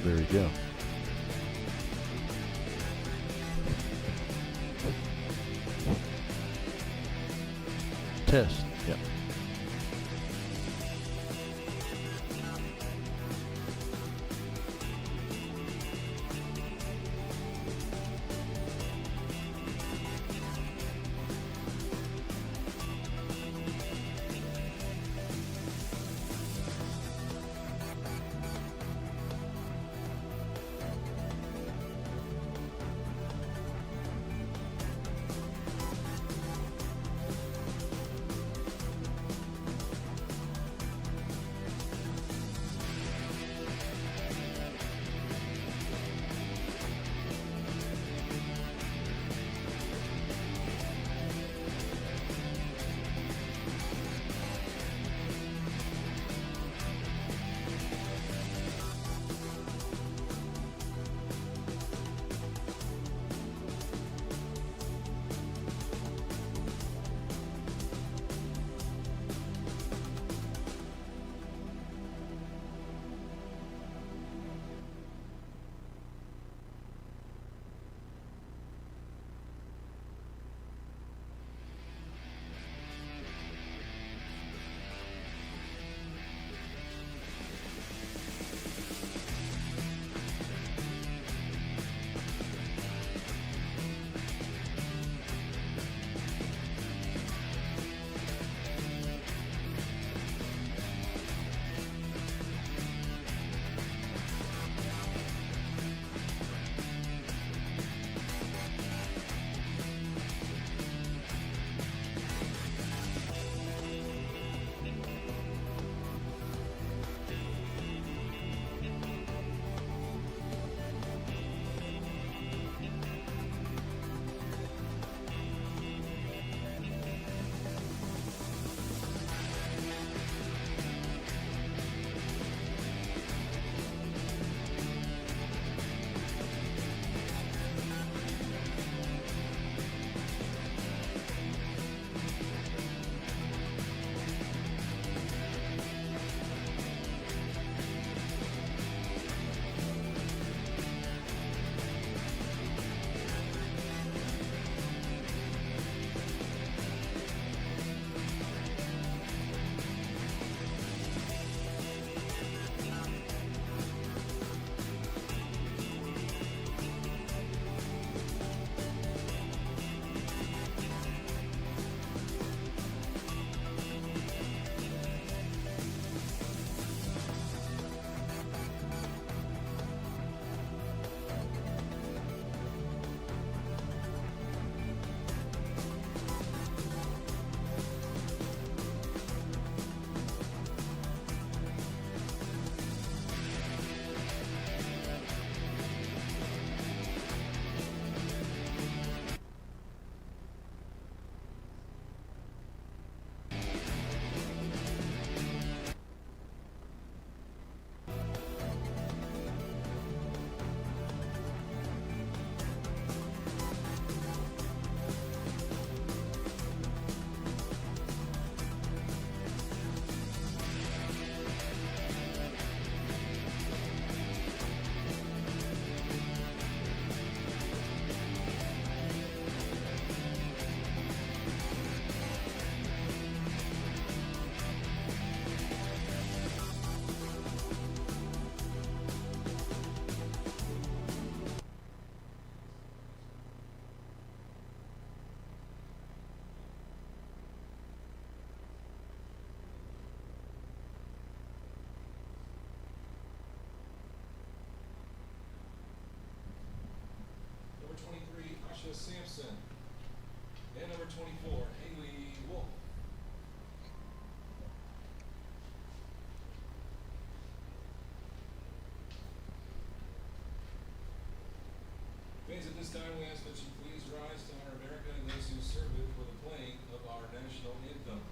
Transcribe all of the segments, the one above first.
There you go. Test. Yep. Sampson. And number 24, Haley Wolf. Fans, at this time we ask that you please rise to honor America and those who serve it for the playing of our national anthem.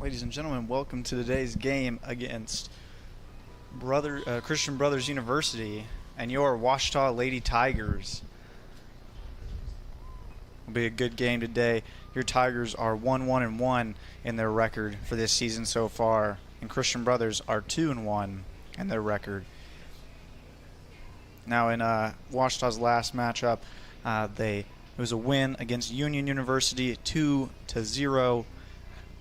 Ladies and gentlemen, welcome to today's game against Christian Brothers University and your Washita Lady Tigers. It'll be a good game today. Your Tigers are 1-1-1 in their record for this season so far, and Christian Brothers are 2-1 in their record. Now in Washita's last matchup, it was a win against Union University 2-0.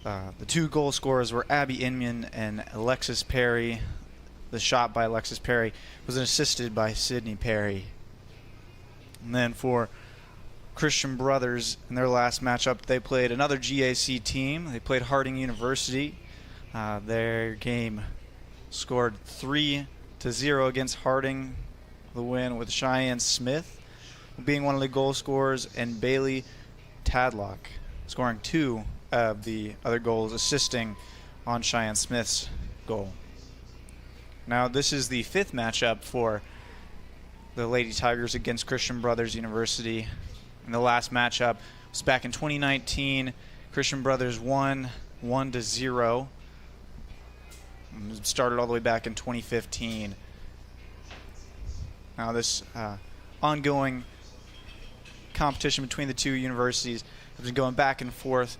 The two goal scorers were Abby Inman and Alexis Perry. The shot by Alexis Perry was assisted by Sydney Perry. And then for Christian Brothers, in their last matchup, they played another GAC team. They played Harding University. Their game scored 3-0 against Harding. The win with Cheyenne Smith being one of the goal scorers and Bailey Tadlock scoring 2 of the other goals, assisting on Cheyenne Smith's goal. Now this is the 5th matchup for the Lady Tigers against Christian Brothers University. And the last matchup was back in 2019. Christian Brothers won 1-0. It started all the way back in 2015. Now this ongoing competition between the two universities has been going back and forth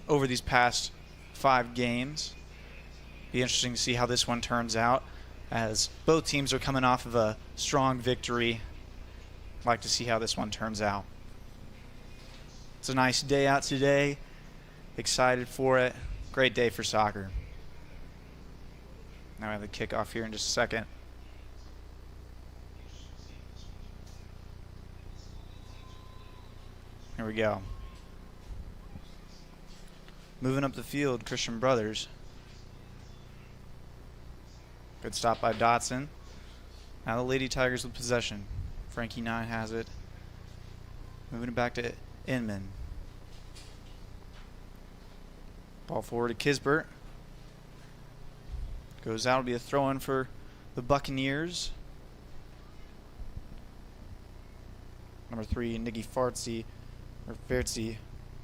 over these past 5 games. Be interesting to see how this one turns out, as both teams are coming off of a strong victory. I'd like to see how this one turns out. It's a nice day out today. Excited for it. Great day for soccer. Now we have the kickoff here in just a second. Here we go. Moving up the field, Christian Brothers. Good stop by Dotson. Now the Lady Tigers with possession. Frankie 9 has it. Moving it back to Inman. Ball forward to Kisbert. Goes out, will be a throw-in for the Buccaneers. Number 3, Nikki Fartsy, or Fartsy,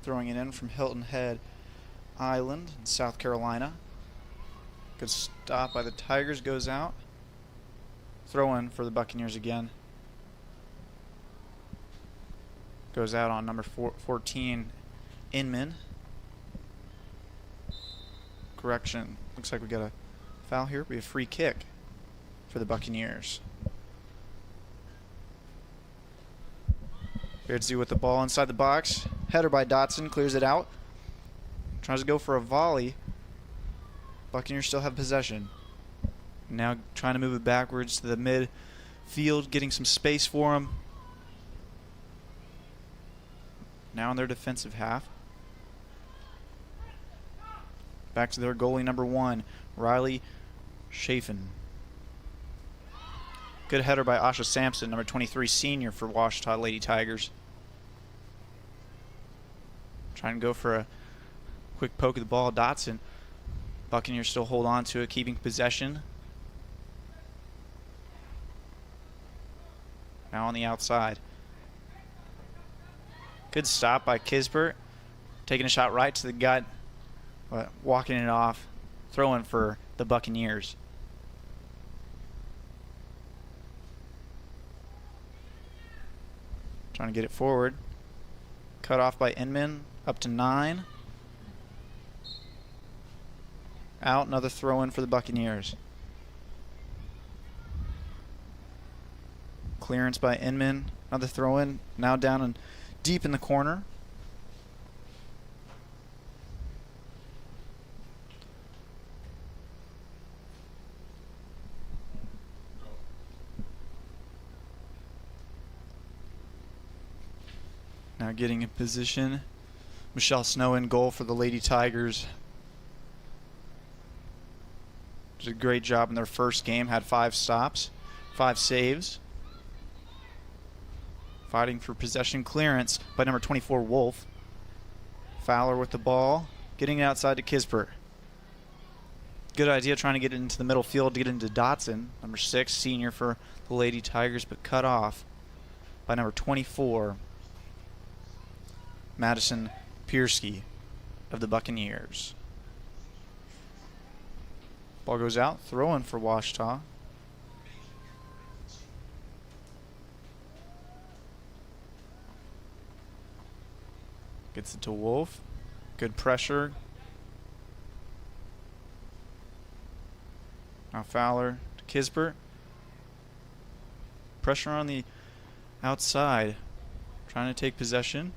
throwing it in from Hilton Head Island in South Carolina. Good stop by the Tigers, goes out. Throw in for the Buccaneers again. Goes out on number 14, Inman. Correction, looks like we got a foul here. We have a free kick for the Buccaneers. Beardsley with the ball inside the box. Header by Dotson, clears it out. Tries to go for a volley. Buccaneers still have possession. Now trying to move it backwards to the midfield, getting some space for him. Now in their defensive half. Back to their goalie, number 1, Riley Chafin. Good header by Asha Sampson, number 23, senior for Washita Lady Tigers. Trying to go for a quick poke of the ball. Dotson. Buccaneers still hold on to it, keeping possession. Now on the outside. Good stop by Kisbert. Taking a shot right to the gut, but walking it off. Throw-in for the Buccaneers. Trying to get it forward. Cut off by Inman. Up to 9. Out, another throw-in for the Buccaneers. Clearance by Inman. Another throw-in. Now down and deep in the corner. Now getting in position. Michelle Snow in goal for the Lady Tigers. Did a great job in their first game. Had 5 stops, 5 saves. Fighting for possession, clearance by number 24, Wolf. Fowler with the ball. Getting it outside to Kisbert. Good idea trying to get it into the middle field to get into Dotson. Number 6, senior for the Lady Tigers, but cut off by number 24, Madison Piersky of the Buccaneers. Ball goes out. Throw in for Washita. Gets it to Wolf. Good pressure. Now Fowler to Kisbert. Pressure on the outside. Trying to take possession.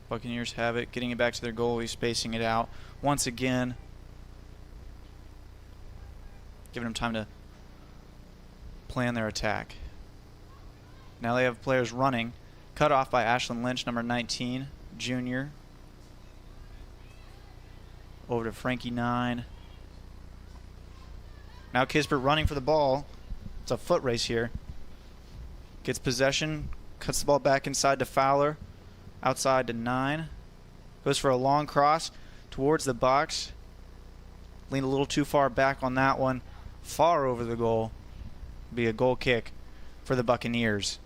Buccaneers have it. Getting it back to their goalie. Spacing it out. Once again. Giving them time to plan their attack. Now they have players running. Cut off by Ashlyn Lynch, number 19, junior. Over to Frankie 9. Now Kisbert running for the ball. It's a foot race here. Gets possession. Cuts the ball back inside to Fowler. Outside to 9. Goes for a long cross towards the box. Leaned a little too far back on that one. Far over the goal. Be a goal kick for the Buccaneers.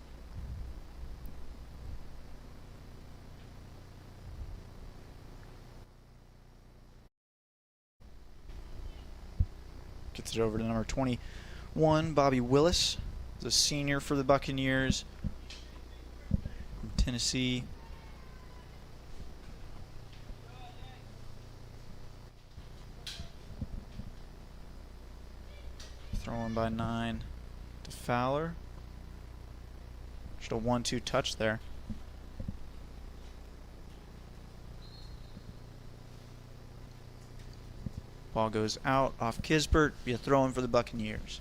Gets it over to number 21, Bobby Willis. He's a senior for the Buccaneers from Tennessee. Thrown by 9 to Fowler. Just a 1-2 touch there. Ball goes out off Kisbert. Be a throw-in for the Buccaneers.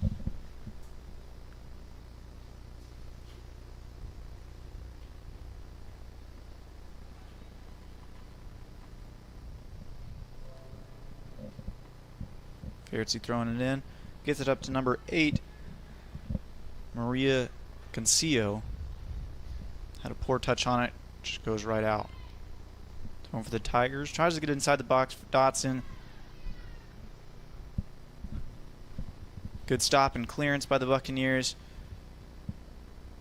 Fiercy throwing it in. Gets it up to number 8, Maria Concillo. Had a poor touch on it. Just goes right out. Throwing for the Tigers. Tries to get inside the box for Dotson. Good stop and clearance by the Buccaneers.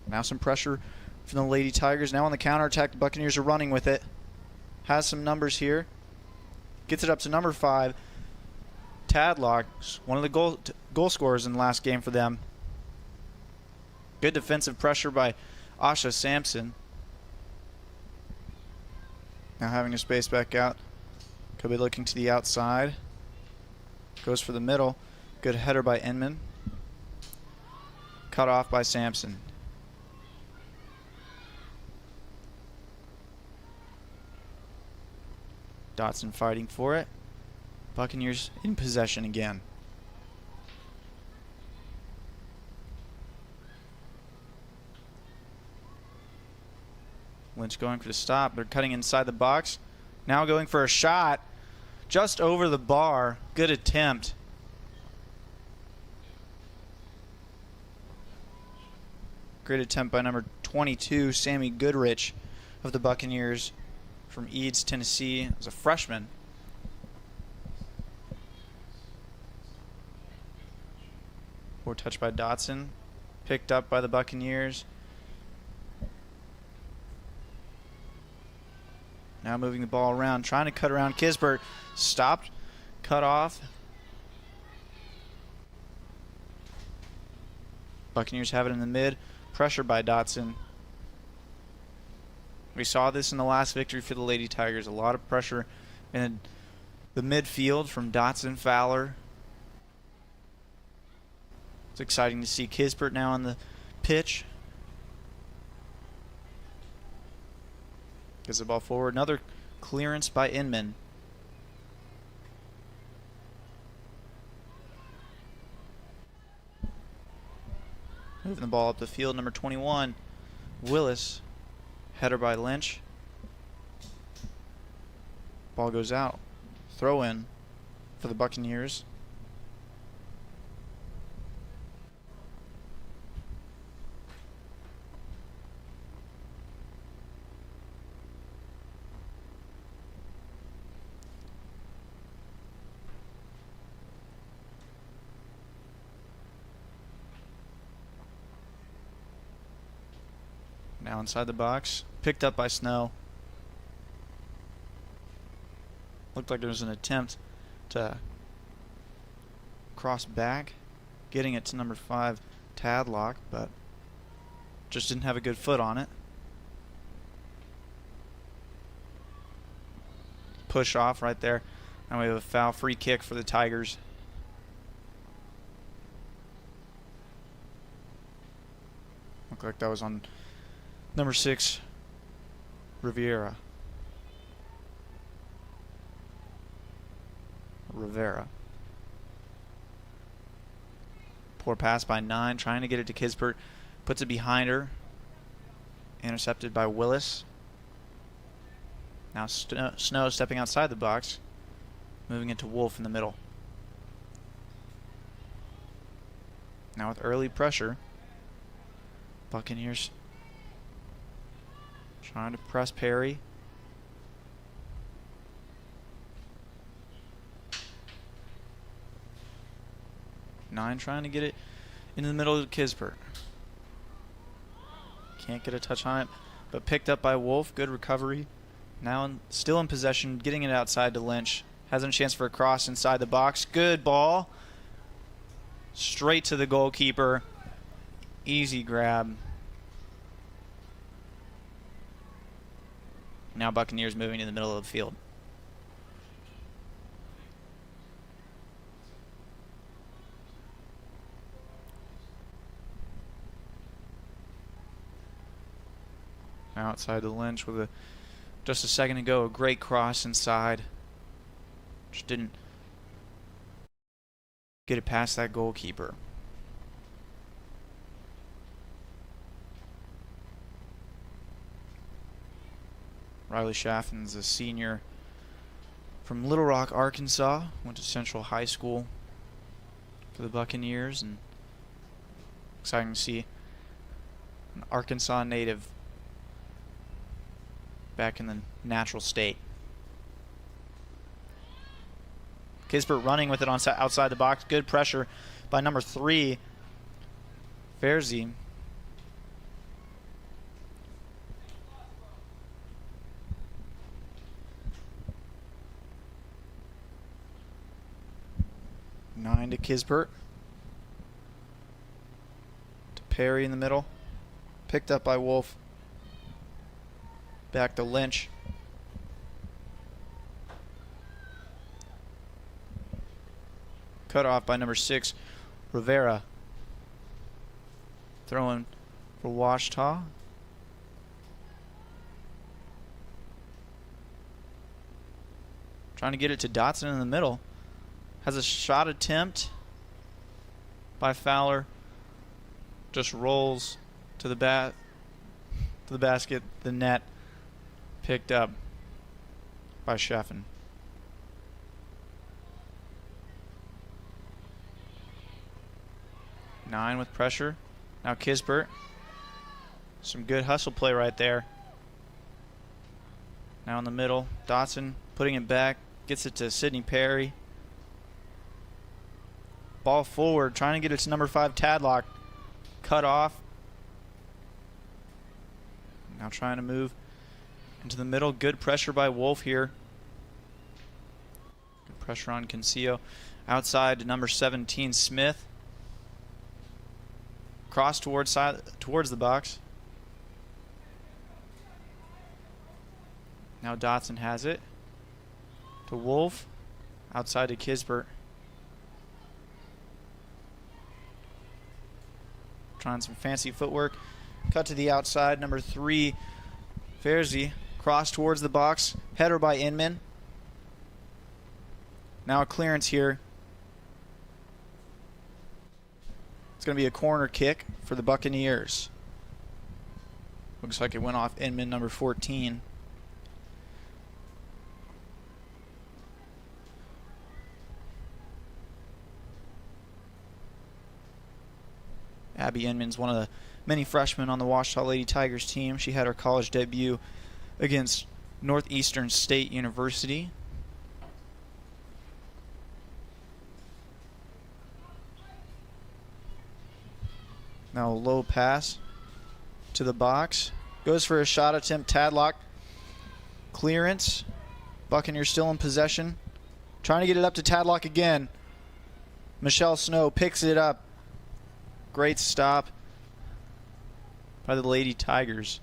Now some pressure from the Lady Tigers. Now on the counterattack, the Buccaneers are running with it. Has some numbers here. Gets it up to number 5, Tadlock, one of the goal scorers in the last game for them. Good defensive pressure by Asha Sampson. Now having a space back out. Could be looking to the outside. Goes for the middle. Good header by Inman. Cut off by Sampson. Dotson fighting for it. Buccaneers in possession again. Lynch going for the stop. They're cutting inside the box. Now going for a shot. Just over the bar. Good attempt. Great attempt by number 22, Sammy Goodrich of the Buccaneers from Eads, Tennessee. As a freshman. Poor touch by Dotson. Picked up by the Buccaneers. Now moving the ball around. Trying to cut around Kisbert. Stopped. Cut off. Buccaneers have it in the mid. Pressure by Dotson. We saw this in the last victory for the Lady Tigers. A lot of pressure in the midfield from Dotson, Fowler. It's exciting to see Kisbert now on the pitch. Gets the ball forward. Another clearance by Inman. Moving the ball up the field, number 21, Willis. Header by Lynch. Ball goes out. Throw in for the Buccaneers. Now inside the box. Picked up by Snow. Looked like there was an attempt to cross back, getting it to number 5 Tadlock, but just didn't have a good foot on it. Push off right there. And we have a foul free kick for the Tigers. Looked like that was on number 6 Rivera. Poor pass by 9, trying to get it to Kispert. Puts it behind her. Intercepted by Willis. Now Snow stepping outside the box. Moving it to Wolf in the middle. Now with early pressure, Buccaneers trying to press Perry. Nine trying to get it into the middle of Kispert. Can't get a touch on it, but picked up by Wolf. Good recovery. Now still in possession, getting it outside to Lynch. Has a chance for a cross inside the box. Good ball. Straight to the goalkeeper. Easy grab. Now Buccaneers moving to the middle of the field. Outside to Lynch with just a second ago, a great cross inside. Just didn't get it past that goalkeeper. Riley Chaffin's a senior from Little Rock, Arkansas. Went to Central High School for the Buccaneers, and exciting to see an Arkansas native back in the natural state. Kispert running with it on outside the box. Good pressure by number 3, Verzi. Nine to Kispert. To Perry in the middle. Picked up by Wolf. Back to Lynch. Cut off by number 6, Rivera. Throwing for Washita. Trying to get it to Dotson in the middle. Has a shot attempt by Fowler. Just rolls to the basket, the net. Picked up by Chaffin. Nine with pressure. Now Kispert. Some good hustle play right there. Now in the middle. Dotson putting it back. Gets it to Sidney Perry. Ball forward. Trying to get it to number 5 Tadlock. Cut off. Now trying to move into the middle. Good pressure by Wolf here. Good pressure on Concio. Outside to number 17 Smith. Cross towards the box. Now Dotson has it. To Wolf. Outside to Kispert. Trying some fancy footwork. Cut to the outside. Number 3, Verzi. Cross towards the box. Header by Inman. Now a clearance here. It's going to be a corner kick for the Buccaneers. Looks like it went off Inman, number 14. Abby Inman's one of the many freshmen on the Washita Lady Tigers team. She had her college debut against Northeastern State University. Now a low pass to the box. Goes for a shot attempt. Tadlock. Clearance. Buccaneers still in possession. Trying to get it up to Tadlock again. Michelle Snow picks it up. Great stop by the Lady Tigers.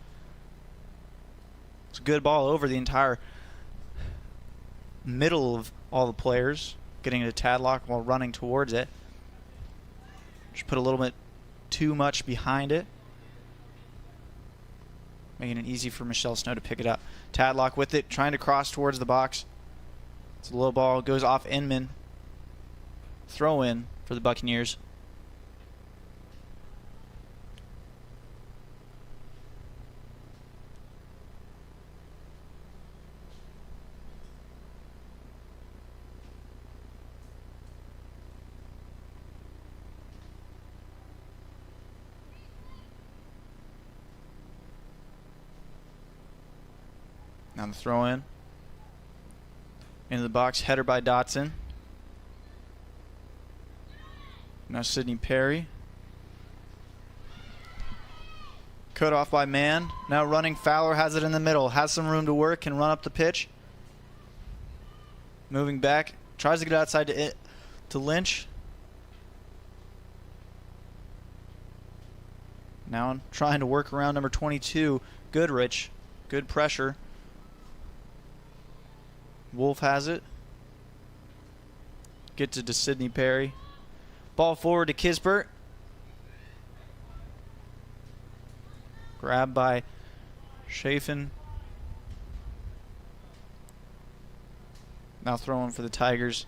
It's a good ball over the entire middle of all the players, getting it to Tadlock while running towards it. Just put a little bit too much behind it, making it easy for Michelle Snow to pick it up. Tadlock with it, trying to cross towards the box. It's a low ball, goes off Inman. Throw in for the Buccaneers. Now the throw in. Into the box, header by Dotson. Now Sydney Perry. Cut off by Mann. Now running Fowler, has it in the middle. Has some room to work, can run up the pitch. Moving back. Tries to get outside to Lynch. Now trying to work around number 22, Goodrich. Good pressure. Wolf has it. Gets it to Sydney Perry. Ball forward to Kisbert. Grabbed by Chafin. Now throwing for the Tigers.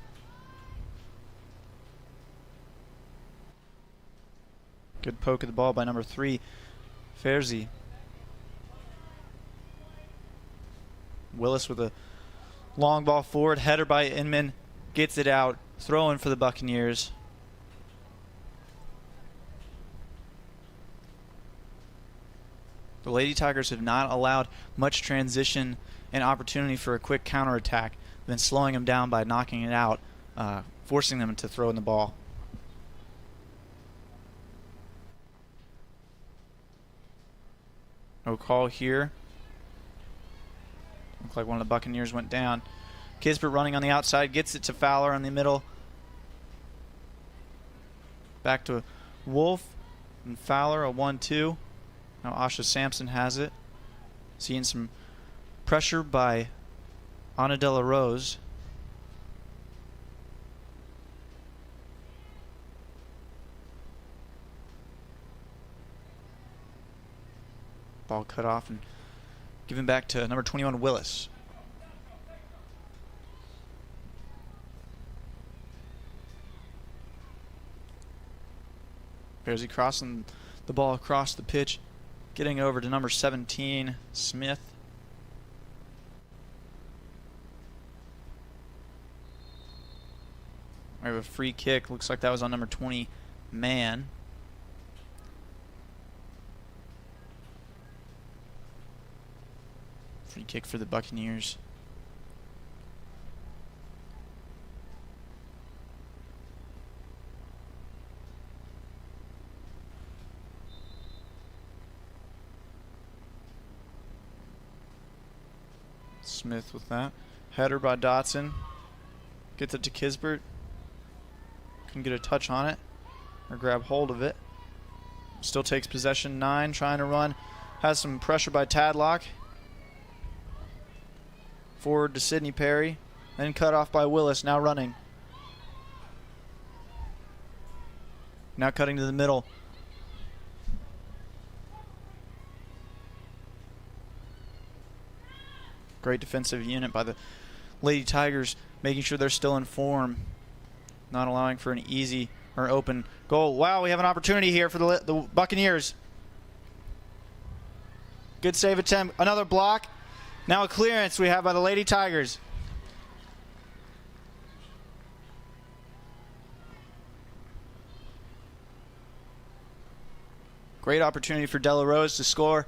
Good poke of the ball by number 3, Ferzi. Willis with a long ball forward. Header by Inman. Gets it out. Throwing for the Buccaneers. The Lady Tigers have not allowed much transition and opportunity for a quick counterattack. They've been slowing them down by knocking it out, forcing them to throw in the ball. No call here. Looks like one of the Buccaneers went down. Kisbert running on the outside, gets it to Fowler in the middle. Back to Wolf and Fowler, a 1-2. Now Asha Sampson has it. Seeing some pressure by Ana De La Rose. Ball cut off and given back to number 21, Willis. Bearsy crossing the ball across the pitch, getting over to number 17, Smith. We have a free kick. Looks like that was on number 20, Mann. Free kick for the Buccaneers. Smith with that. Header by Dotson. Gets it to Kisbert. Can get a touch on it or grab hold of it. Still takes possession. 9 trying to run. Has some pressure by Tadlock. Forward to Sydney Perry. Then cut off by Willis. Now running. Now cutting to the middle. Great defensive unit by the Lady Tigers, making sure they're still in form, not allowing for an easy or open goal. Wow, we have an opportunity here for the Buccaneers. Good save attempt. Another block. Now a clearance we have by the Lady Tigers. Great opportunity for De La Rose to score.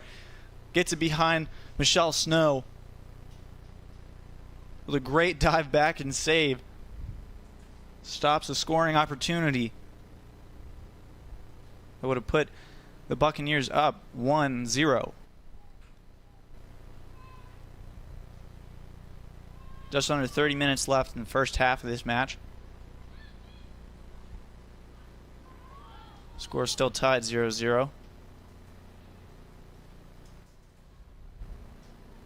Gets it behind Michelle Snow. With a great dive back and save. Stops a scoring opportunity. That would have put the Buccaneers up 1-0. Just under 30 minutes left in the first half of this match. Score still tied 0-0.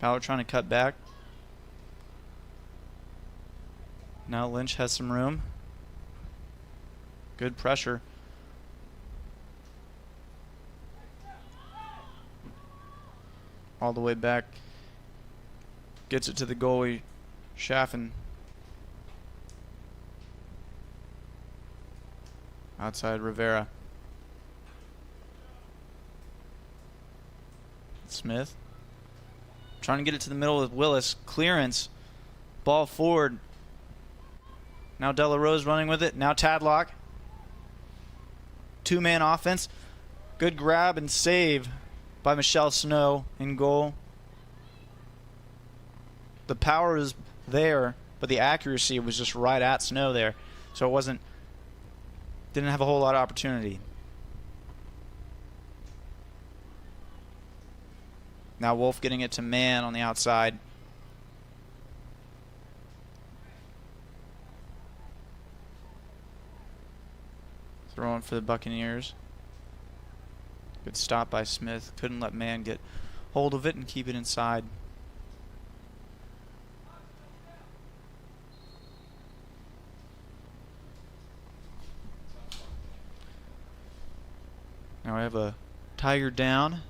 Fowler trying to cut back. Now Lynch has some room. Good pressure. All the way back. Gets it to the goalie, Schaffen. Outside Rivera. Smith. Trying to get it to the middle with Willis. Clearance. Ball forward. Now De La Rose running with it. Now Tadlock. Two-man offense. Good grab and save by Michelle Snow in goal. The power is there, but the accuracy was just right at Snow there. So it didn't have a whole lot of opportunity. Now Wolf getting it to Mann on the outside. Throwing for the Buccaneers. Good stop by Smith. Couldn't let Mann get hold of it and keep it inside. Now I have a Tiger down.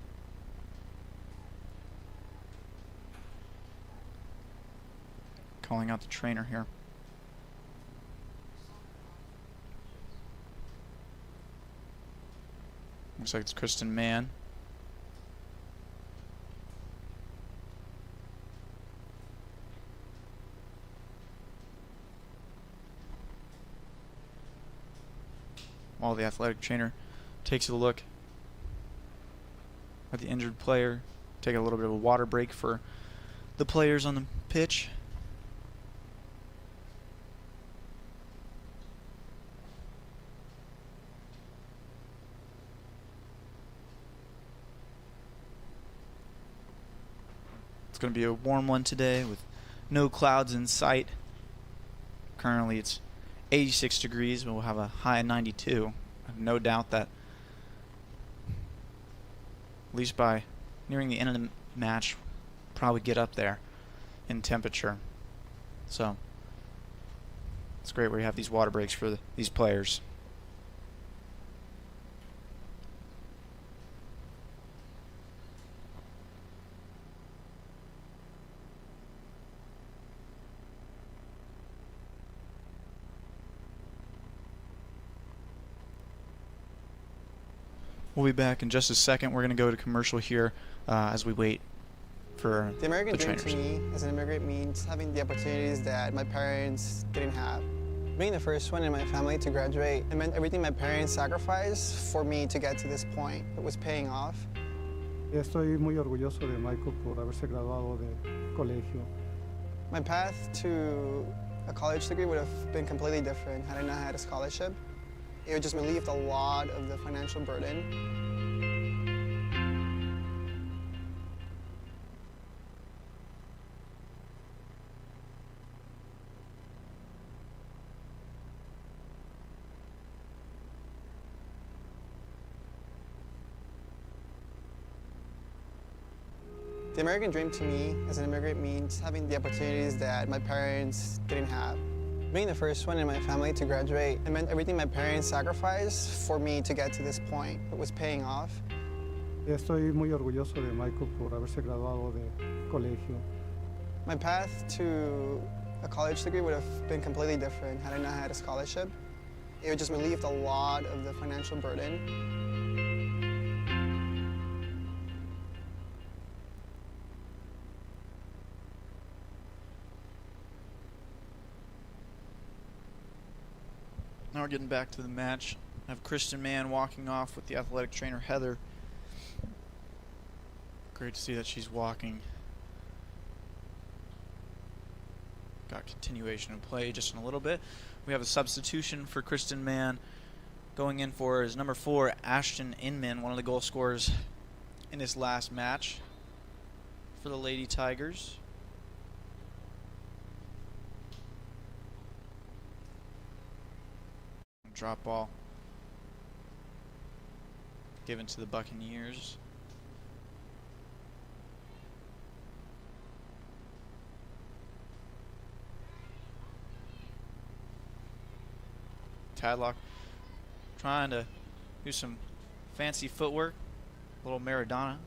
Calling out the trainer here. Looks like it's Kristen Mann. While the athletic trainer takes a look at the injured player, take a little bit of a water break for the players on the pitch. It's going to be a warm one today with no clouds in sight. Currently it's 86 degrees, but we'll have a high of 92. I have no doubt that at least by nearing the end of the match, probably get up there in temperature. So it's great where you have these water breaks for these players. We'll be back in just a second. We're going to go to commercial here as we wait for the American dream trainers. to me as an immigrant means having the opportunities that my parents didn't have. Being the first one in my family to graduate, it meant everything my parents sacrificed for me to get to this point. It was paying off. Estoy muy orgulloso de Michael por haberse graduado de colegio. My path to a college degree would have been completely different had I not had a scholarship. It would just relieved a lot of the financial burden. The American dream to me as an immigrant means having the opportunities that my parents didn't have. Being the first one in my family to graduate, it meant everything my parents sacrificed for me to get to this point. It was paying off. Estoy muy orgulloso de Michael por haberse graduado de colegio. My path to a college degree would have been completely different had I not had a scholarship. It would just relieved a lot of the financial burden. Now we're getting back to the match. I have Kristen Mann walking off with the athletic trainer Heather. Great to see that she's walking. Got continuation of play just in a little bit. We have a substitution for Kristen Mann. Going in for is number 4, Ashton Inman, one of the goal scorers in this last match for the Lady Tigers. Drop ball. given to the Buccaneers. Tadlock trying to do some fancy footwork, a little Maradona.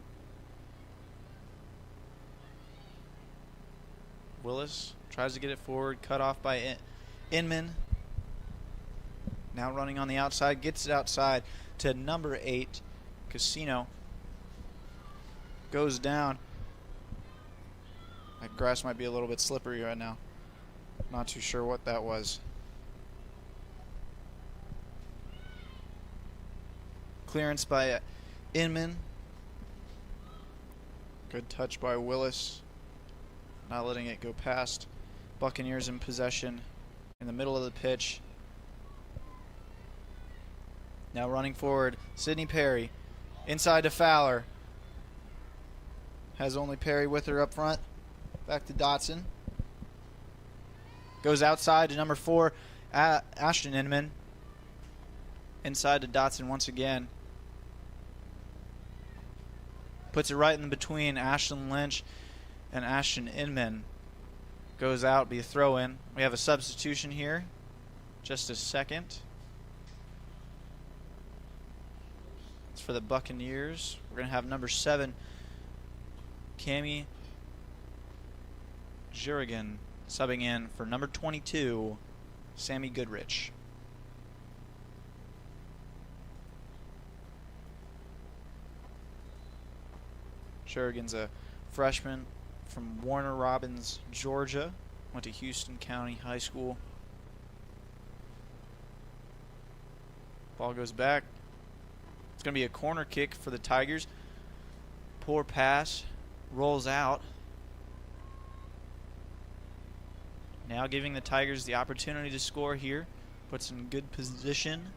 Willis tries to get it forward, cut off by Inman. Now running on the outside, gets it outside to number 8, Casino. Goes down. That grass might be a little bit slippery right now. Not too sure what that was. Clearance by Inman. Good touch by Willis. Not letting it go past. Buccaneers in possession in the middle of the pitch. Now running forward, Sidney Perry. Inside to Fowler. Has only Perry with her up front. Back to Dotson. Goes outside to number 4, Ashton Inman. Inside to Dotson once again. Puts it right in between Ashton Lynch and Ashton Inman. Goes out, be a throw in. We have a substitution here. Just a second. It's for the Buccaneers. We're going to have number 7, Cami Jurigan, subbing in for number 22, Sammy Goodrich. Jurigan's a freshman from Warner Robins, Georgia. Went to Houston County High School. Ball goes back. It's going to be a corner kick for the Tigers. Poor pass. Rolls out. Now giving the Tigers the opportunity to score here. Puts in good position.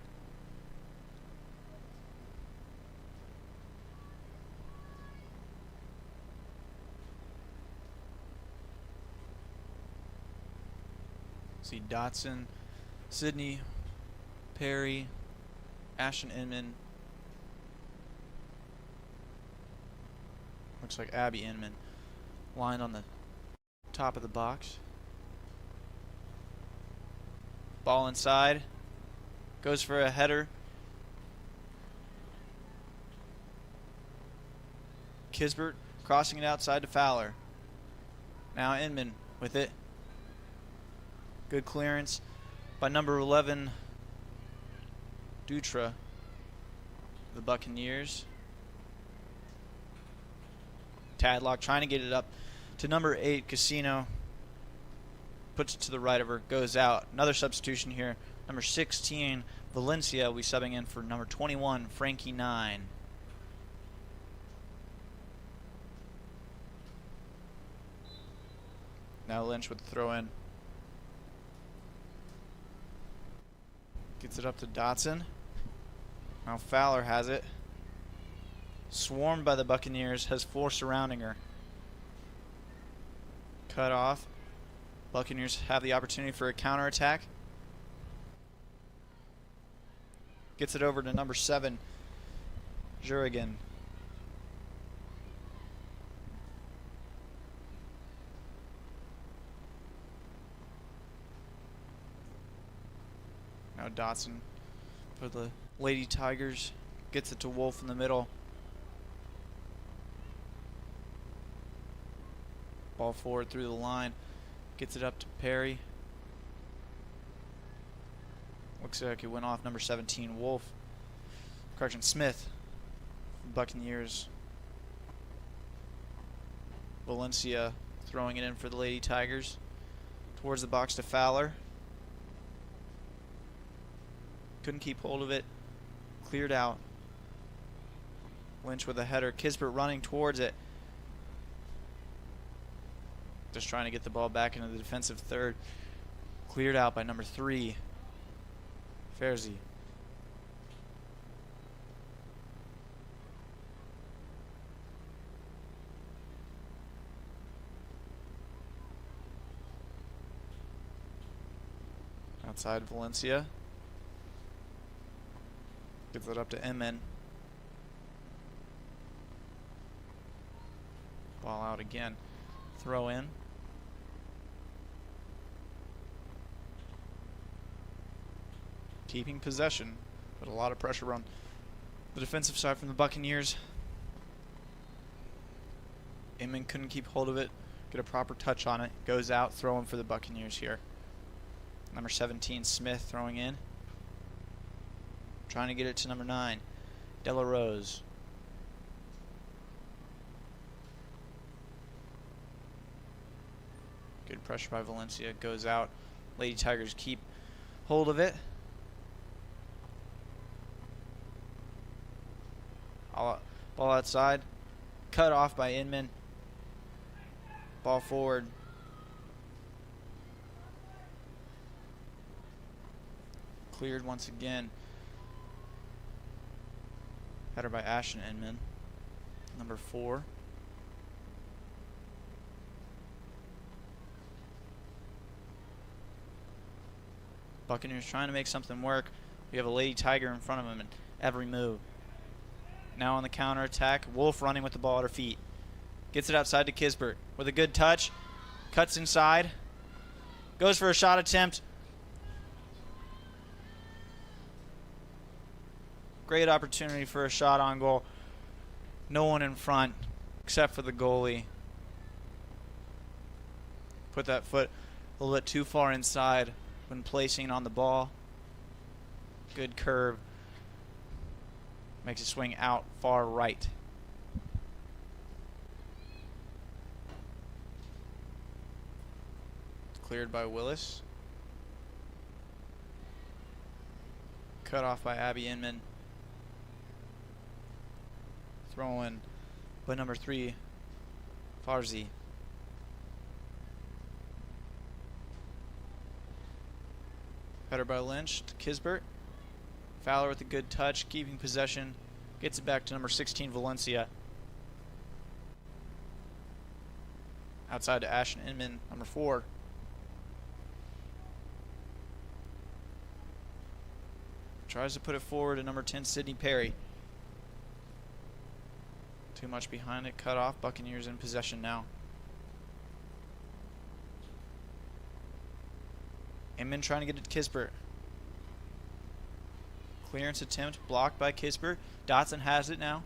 See Dotson, Sidney, Perry, Ashton Inman. Looks like Abby Inman lined on the top of the box. Ball inside. Goes for a header. Kisbert crossing it outside to Fowler. Now Inman with it. Good clearance by number 11, Dutra, the Buccaneers. Tadlock trying to get it up to number 8, Casino. Puts it to the right of her, goes out. Another substitution here. Number 16, Valencia, will be subbing in for number 21, Frankie 9. Now Lynch with the throw in. Gets it up to Dotson. Now Fowler has it. Swarmed by the Buccaneers, has 4 surrounding her. Cut off. Buccaneers have the opportunity for a counterattack. Gets it over to number 7, Jurigan. Now Dotson for the Lady Tigers. Gets it to Wolf in the middle. Ball forward through the line. Gets it up to Perry. Looks like it went off number 17, Wolf. Correction, Smith. Buccaneers. Valencia throwing it in for the Lady Tigers. Towards the box to Fowler. Couldn't keep hold of it. Cleared out. Lynch with a header. Kisbert running towards it. Just trying to get the ball back into the defensive third. Cleared out by number 3, Ferzi. Outside Valencia. Gives it up to Inman. out again. Throw in. Keeping possession, but a lot of pressure on the defensive side from the Buccaneers. Inman couldn't keep hold of it, get a proper touch on it. Goes out, throwing for the Buccaneers here. Number 17, Smith, throwing in. Trying to get it to number 9, Dela Rose. Good pressure by Valencia. Goes out. Lady Tigers keep hold of it. Ball outside. Cut off by Inman. Ball forward. Cleared once again. Header by Ashton Inman. Number 4. Buccaneers trying to make something work. We have a Lady Tiger in front of him in every move. Now on the counter attack, Wolf running with the ball at her feet. Gets it outside to Kisbert with a good touch. Cuts inside. Goes for a shot attempt. Great opportunity for a shot on goal. No one in front except for the goalie. Put that foot a little bit too far inside when placing it on the ball. Good curve. Makes it swing out far right. Cleared by Willis. Cut off by Abby Inman. Throw in by number 3, Farzi. Header by Lynch to Kisbert. Fowler with a good touch, keeping possession. Gets it back to number 16, Valencia. Outside to Ashton Inman, number 4. Tries to put it forward to number 10, Sydney Perry. Too much behind it, cut off. Buccaneers in possession now. Inman trying to get it to Kisbert. Clearance attempt blocked by Kisbert. Dotson has it now.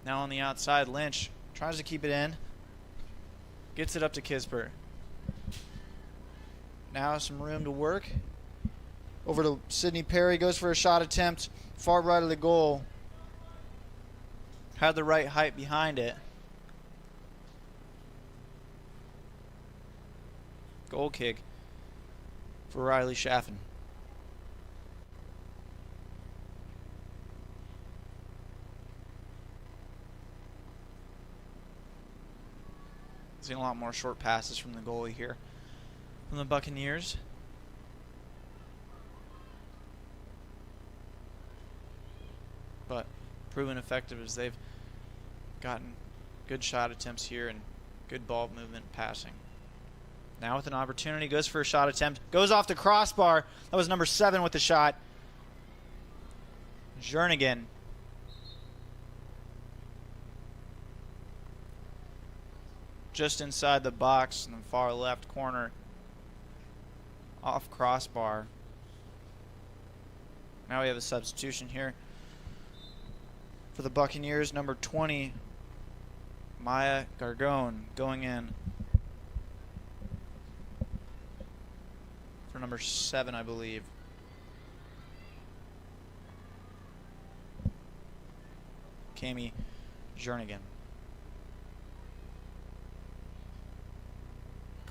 Now on the outside, Lynch tries to keep it in. Gets it up to Kisbert. Now some room to work. Over to Sydney Perry, goes for a shot attempt. Far right of the goal. Had the right height behind it. Goal kick for Riley Chaffin. Seeing a lot more short passes from the goalie here from the Buccaneers. But proven effective as they've gotten good shot attempts here and good ball movement passing. Now with an opportunity, goes for a shot attempt. Goes off the crossbar. That was number 7 with the shot. Jernigan. Just inside the box in the far left corner. Off crossbar. Now we have a substitution here for the Buccaneers. Number 20, Maya Gargone, going in for number 7, I believe. Cami Jernigan.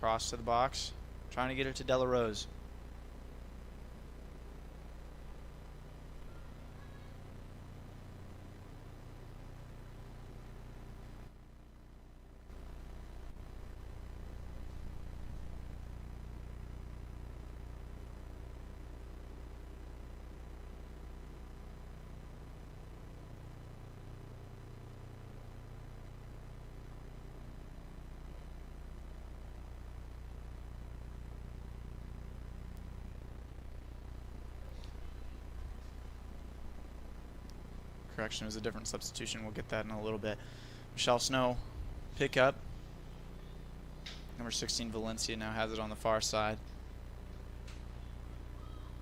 Cross to the box, trying to get it to Dela Rose. Correction, it was a different substitution. We'll get that in a little bit. Michelle Snow pick up Number 16 Valencia now has it on the far side.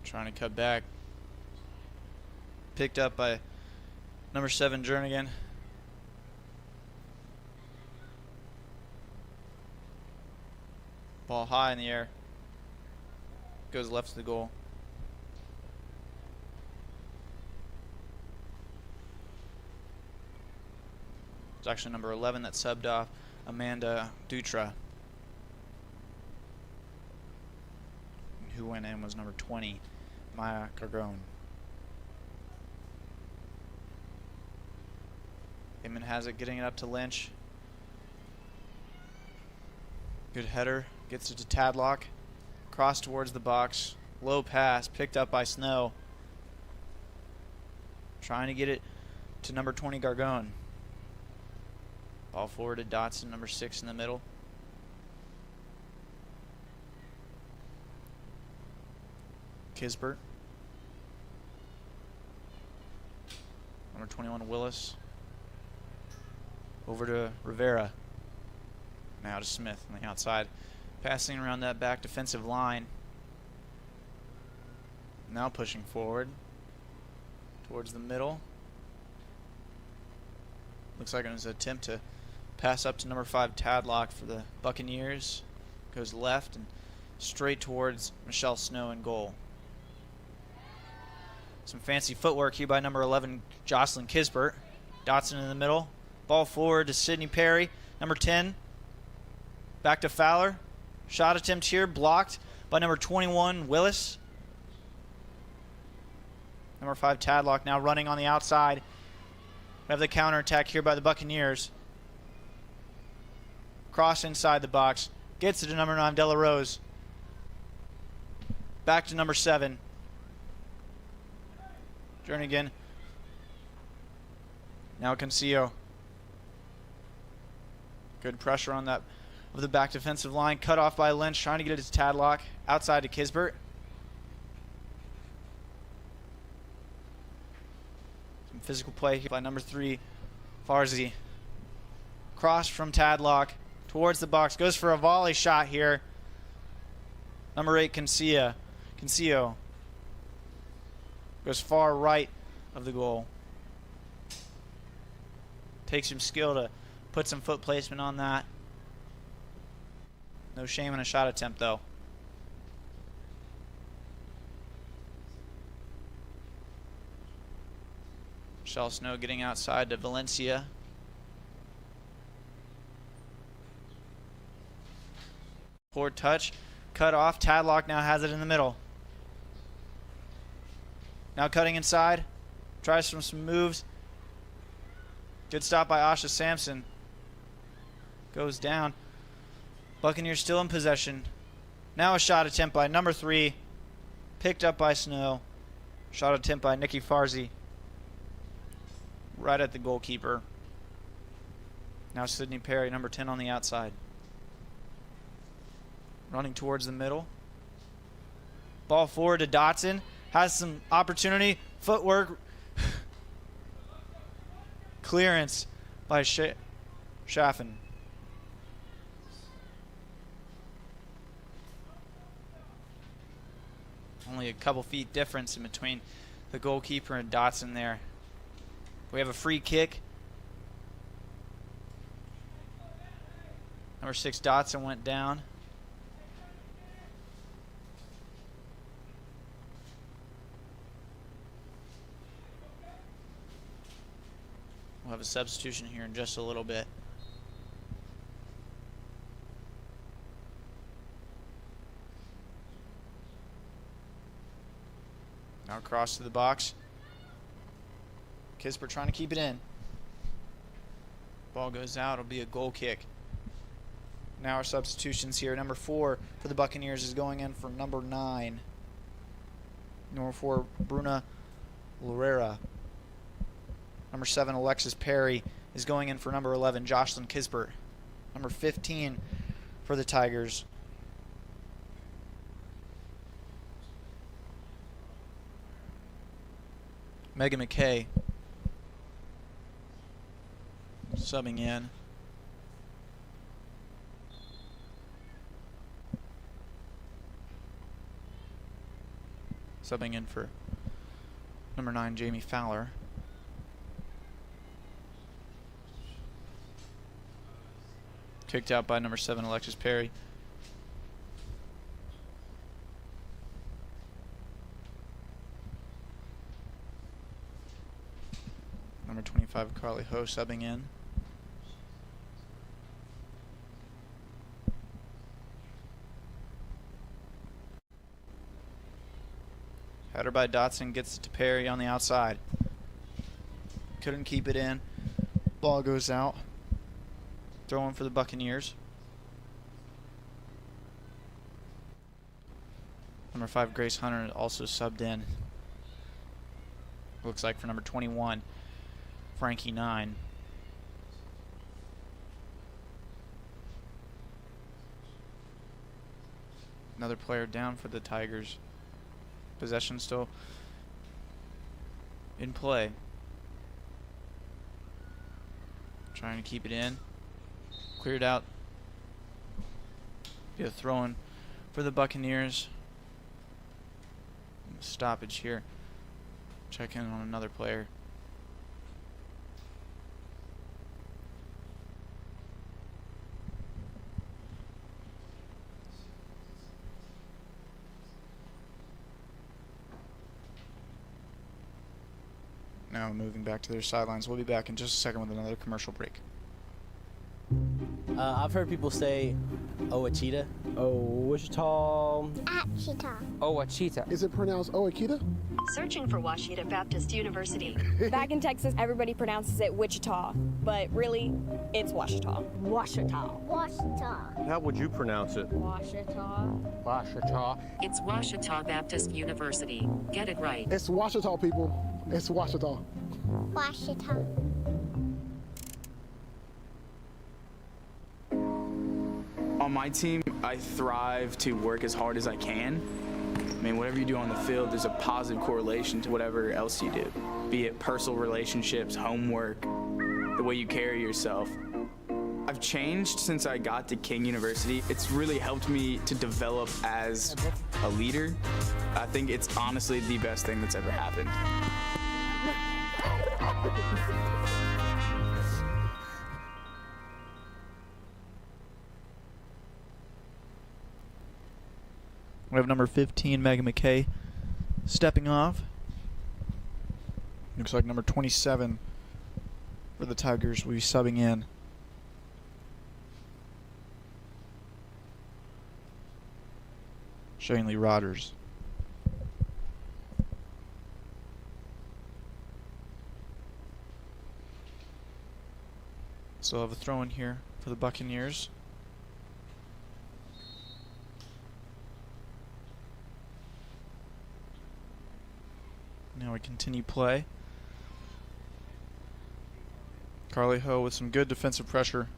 Trying to cut back. Picked up by number 7 Jernigan. Ball high in the air. Goes left to the goal. It's actually number 11 that subbed off, Amanda Dutra. Who went in was number 20, Maya Cargone. Heyman has it, getting it up to Lynch. Good header, gets it to Tadlock. Cross towards the box, low pass, picked up by Snow. Trying to get it to number 20 Gargone. Ball forward to Dotson, number 6 in the middle. Kisbert. Number 21 Willis. Over to Rivera. Now to Smith on the outside. Passing around that back defensive line. Now pushing forward towards the middle. Looks like it was an attempt to pass up to number 5 Tadlock for the Buccaneers. Goes left and straight towards Michelle Snow in goal. Some fancy footwork here by number 11 Jocelyn Kisbert. Dotson in the middle. Ball forward to Sydney Perry. Number 10. Back to Fowler. Shot attempt here blocked by number 21 Willis. Number 5 Tadlock now running on the outside. We have the counterattack here by the Buccaneers. Cross inside the box. Gets it to number 9 Dela Rose. Back to number 7. Jernigan. Now Concio. Good pressure on that of the back defensive line. Cut off by Lynch. Trying to get it to Tadlock. Outside to Kisbert. Some physical play here by number 3 Farzi. Cross from Tadlock towards the box. Goes for a volley shot here. Number 8 Concio. Goes far right of the goal. Takes some skill to put some foot placement on that. No shame in a shot attempt though. Michelle Snow getting outside to Valencia. Poor touch. Cut off. Tadlock now has it in the middle. Now cutting inside. Tries some moves. Good stop by Asha Sampson. Goes down. Buccaneers still in possession. Now a shot attempt by number 3. Picked up by Snow. Shot attempt by Nikki Farzi. Right at the goalkeeper. Now Sydney Perry, number 10 on the outside. Running towards the middle. Ball forward to Dotson. Has some opportunity. Footwork. Clearance by Schaffen. Only a couple feet difference in between the goalkeeper and Dotson there. We have a free kick. Number 6 Dotson went down. We'll have a substitution here in just a little bit. Now across to the box. Kisper trying to keep it in. Ball goes out. It'll be a goal kick. Now our substitutions here. Number 4 for the Buccaneers is going in for number 9. Number 4, Bruna Lorera. Number 7, Alexis Perry is going in for number 11, Jocelyn Kisbert. Number 15 for the Tigers. Megan McKay subbing in. subbing in for number 9, Jamie Fowler. Kicked out by number 7, Alexis Perry. Number 25, Carly Ho, subbing in. Header by Dotson, gets it to Perry on the outside. Couldn't keep it in. Ball goes out. Throwing for the Buccaneers. Number 5, Grace Hunter, also subbed in. Looks like for number 21, Frankie 9. Another player down for the Tigers. Possession still in play. Trying to keep it in. Cleared out. Be a throw-in for the Buccaneers. Stoppage here. Check in on another player. Now moving back to their sidelines. We'll be back in just a second with another commercial break. I've heard people say, "Oh, a cheetah." Oh, Wichita. Cheetah. Oh, a cheetah. Is it pronounced Oakita? Searching for Washita Baptist University. Back in Texas, everybody pronounces it Wichita, but really, it's Washita. Washita. Washita. How would you pronounce it? Washita. Washita. It's Washita Baptist University. Get it right. It's Washita, people. It's Washita. Washita. On my team, I thrive to work as hard as I can. I mean, whatever you do on the field, there's a positive correlation to whatever else you do, be it personal relationships, homework, the way you carry yourself. I've changed since I got to King University. It's really helped me to develop as a leader. I think it's honestly the best thing that's ever happened. We have number 15, Megan McKay, stepping off. Looks like number 27 for the Tigers will be subbing in. Shanley Rodgers. Still have a throw in here for the Buccaneers. Now we continue play. Carly Ho with some good defensive pressure.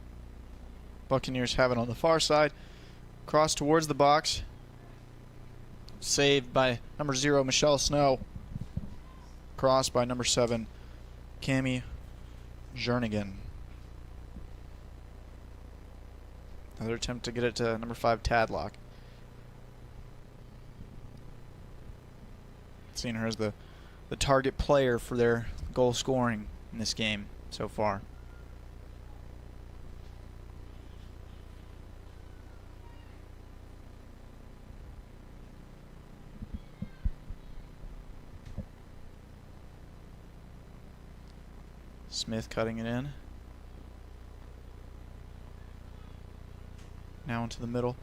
Buccaneers have it on the far side. Cross towards the box. Saved by number 0, Michelle Snow. Cross by number 7, Cammie Jernigan. Another attempt to get it to number 5, Tadlock. Seeing her as the target player for their goal scoring in this game so far. Smith cutting it in. Now into the middle.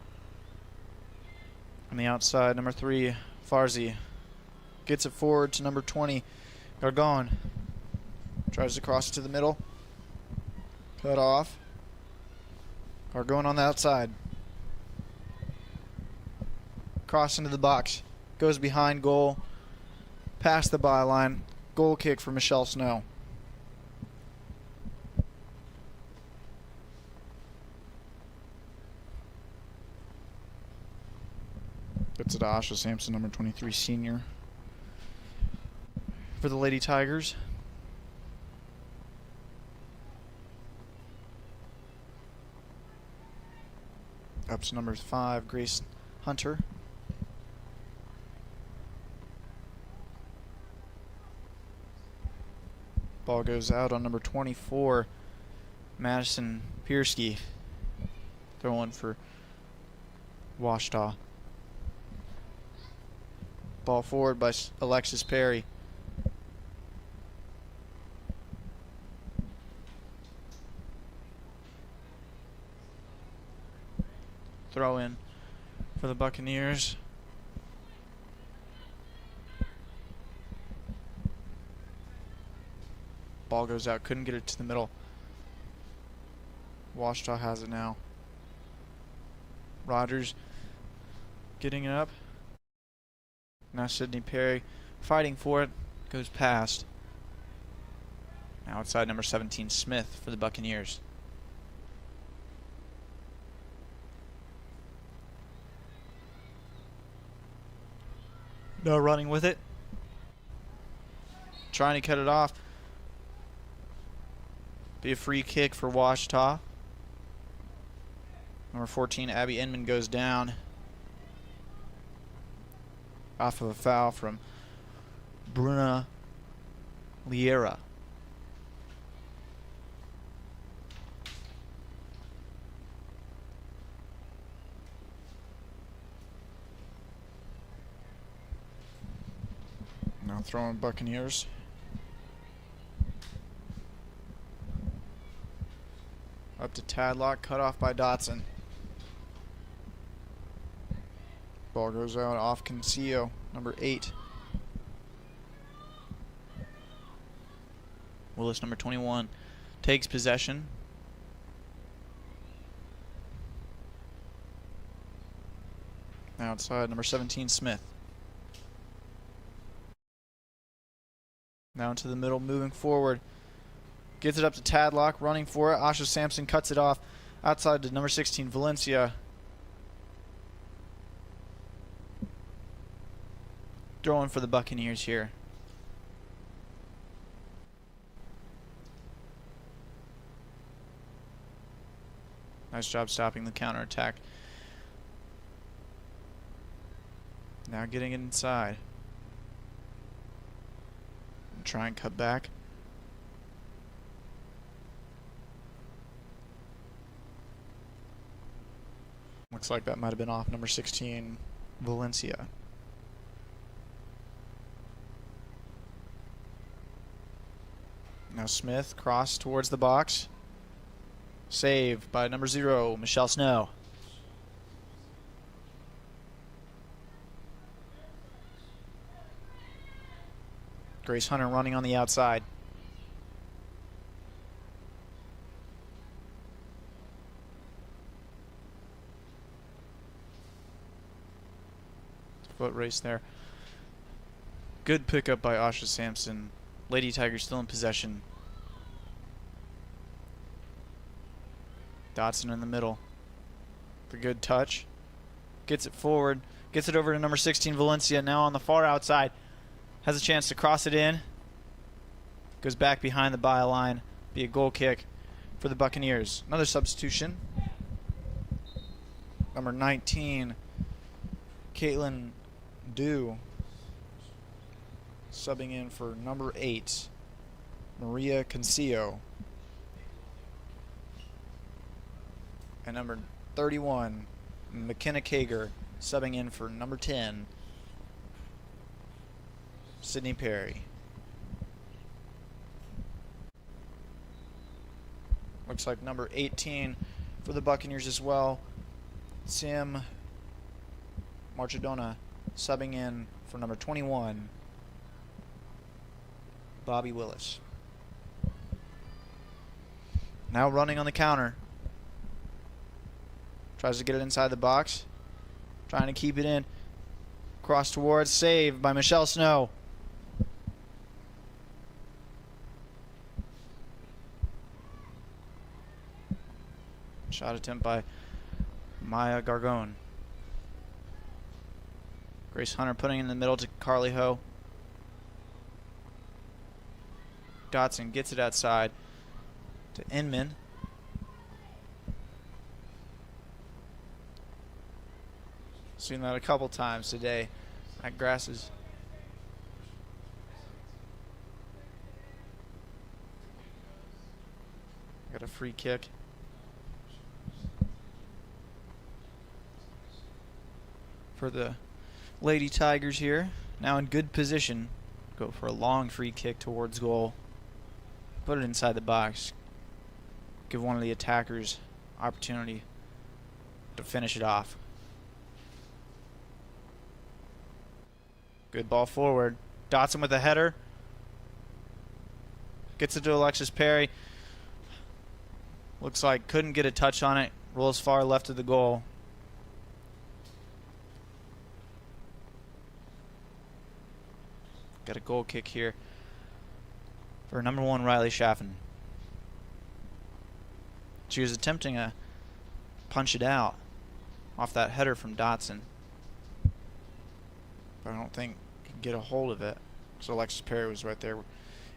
On the outside, number 3, Farzi. Gets it forward to number 20, Gargon. Tries to cross it to the middle. Cut off. Gargon on the outside. Cross into the box. Goes behind goal. Past the byline. Goal kick for Michelle Snow. Gets it to Asha Sampson, number 23, senior. For the Lady Tigers. Up to number 5, Grace Hunter. Ball goes out on number 24, Madison Piersky. Throwing for Washita. Ball forward by Alexis Perry. Throw in for the Buccaneers. Ball goes out, couldn't get it to the middle. Washita has it now. Rogers getting it up. Now Sidney Perry fighting for it, goes past. Now outside number 17, Smith for the Buccaneers. No running with it. Trying to cut it off. Be a free kick for Washita. Number 14, Abby Inman goes down. Off of a foul from Bruna Liera. Now throwing Buccaneers. Up to Tadlock, cut off by Dotson. Ball goes out off Concio, number 8. Willis, number 21, takes possession. Now outside, number 17, Smith. Now into the middle, moving forward. Gets it up to Tadlock, running for it. Asha Sampson cuts it off outside to number 16, Valencia. Throwing for the Buccaneers here. Nice job stopping the counterattack. Now getting it inside. And try and cut back. Looks like that might have been off number 16, Valencia. Now Smith, cross towards the box. Save by number 0, Michelle Snow. Grace Hunter running on the outside. Foot race there. Good pickup by Asha Sampson. Lady Tigers still in possession. Dotson in the middle. The good touch. Gets it forward. Gets it over to number 16, Valencia. Now on the far outside. Has a chance to cross it in. Goes back behind the byline. Be a goal kick for the Buccaneers. Another substitution. Number 19, Caitlin Dew. Subbing in for number 8, Maria Concio. And number 31, McKenna Kager, subbing in for number 10, Sidney Perry. Looks like number 18 for the Buccaneers as well, Sam Marchadona, subbing in for number 21, Bobby Willis. Now running on the counter. Tries to get it inside the box. Trying to keep it in. Cross towards. Save by Michelle Snow. Shot attempt by Maya Gargone. Grace Hunter putting it in the middle to Carly Ho. Dotson gets it outside to Inman. Seen that a couple times today. That grass is Got a free kick. For the Lady Tigers here. Now in good position. Go for a long free kick towards goal. Put it inside the box. Give one of the attackers opportunity to finish it off. Good ball forward. Dotson with a header. Gets it to Alexis Perry. Looks like couldn't get a touch on it. Rolls far left of the goal. Got a goal kick here for number 1 Riley Schaffen. She was attempting to punch it out off that header from Dotson, but I don't think he could get a hold of it. So Alexis Perry was right there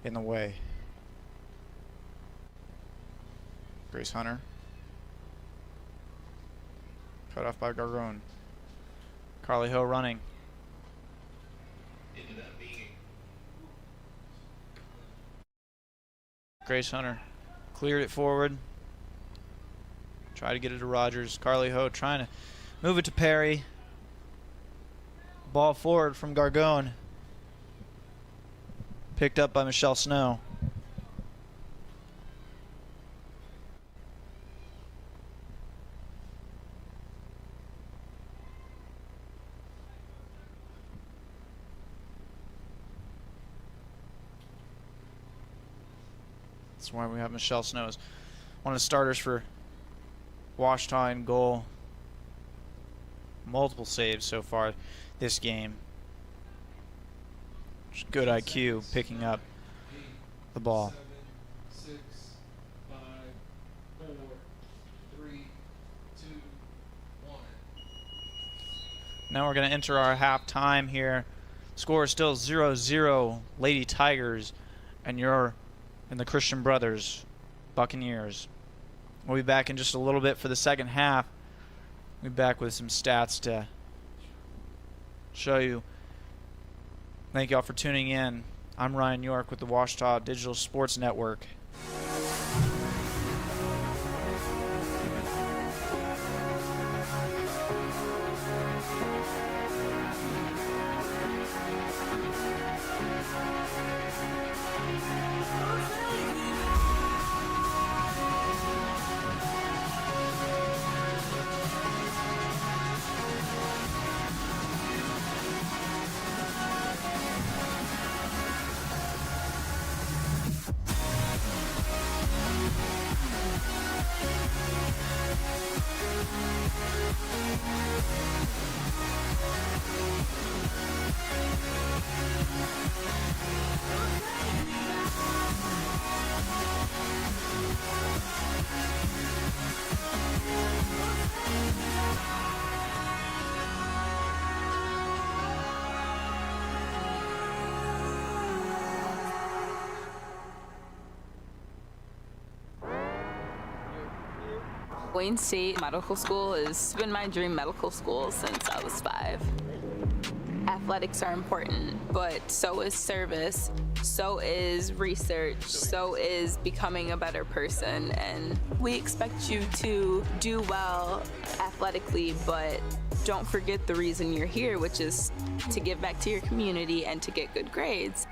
in the way. Grace Hunter. Cut off by Gargone. Carly Ho running. Grace Hunter cleared it forward. Try to get it to Rogers. Carly Ho trying to move it to Perry. Ball forward from Gargone. Picked up by Michelle Snow. That's why we have Michelle Snow as one of the starters for Washita in goal. Multiple saves so far this game. Just good IQ picking up the ball. 7, 6, 5, 4, 3, 2, 1. Now we're going to enter our half time here. Score is still 0-0 Lady Tigers, and you're in the Christian Brothers Buccaneers. We'll be back in just a little bit for the second half. We'll be back with some stats to show you. Thank you all for tuning in. I'm Ryan York with the Washita Digital Sports Network. Wayne State Medical School has been my dream medical school since I was 5. Athletics are important, but so is service, so is research, so is becoming a better person, and we expect you to do well athletically, but don't forget the reason you're here, which is to give back to your community and to get good grades.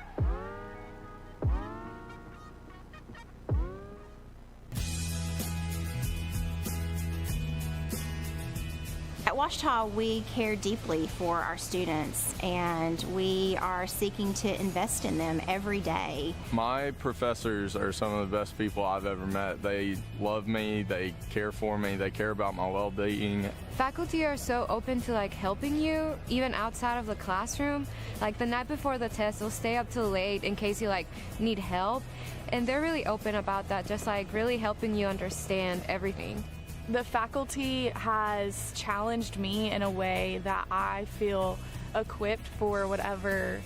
At Washita, we care deeply for our students, and we are seeking to invest in them every day. My professors are some of the best people I've ever met. They love me, they care for me, they care about my well-being. Faculty are so open to helping you, even outside of the classroom. Like the night before the test, they'll stay up till late in case you need help, and they're really open about that, just really helping you understand everything. The faculty has challenged me in a way that I feel equipped for whatever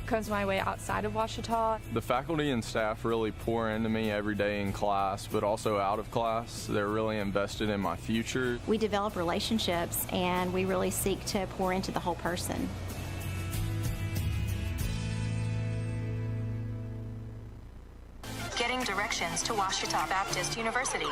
comes my way outside of Washita. The faculty and staff really pour into me every day in class, but also out of class. They're really invested in my future. We develop relationships, and we really seek to pour into the whole person. Getting directions to Ouachita Baptist University.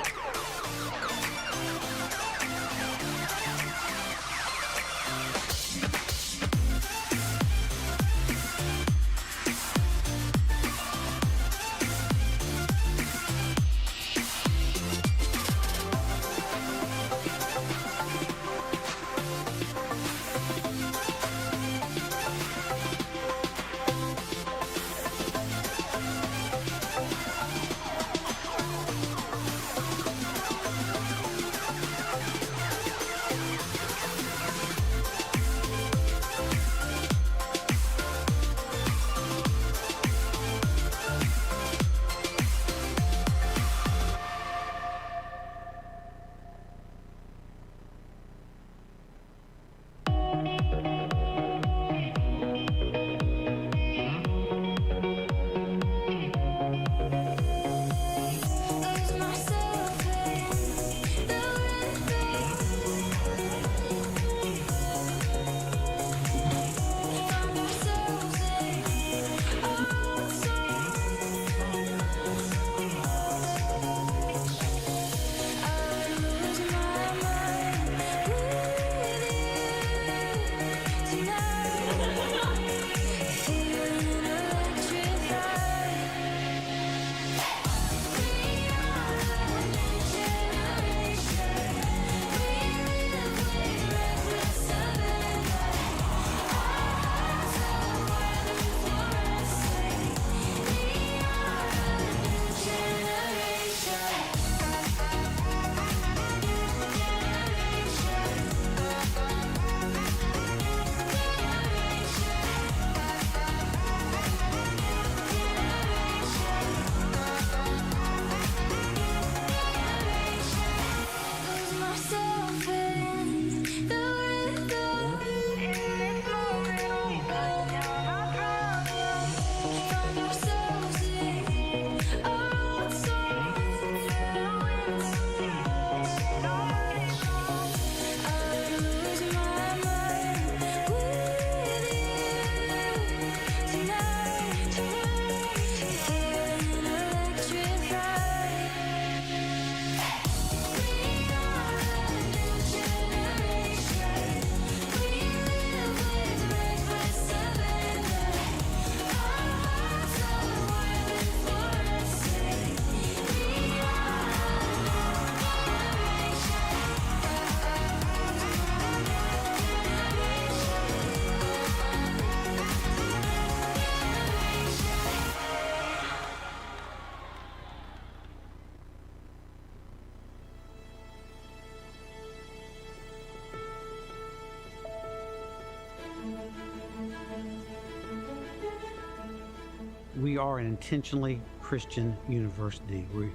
We are an intentionally Christian university. We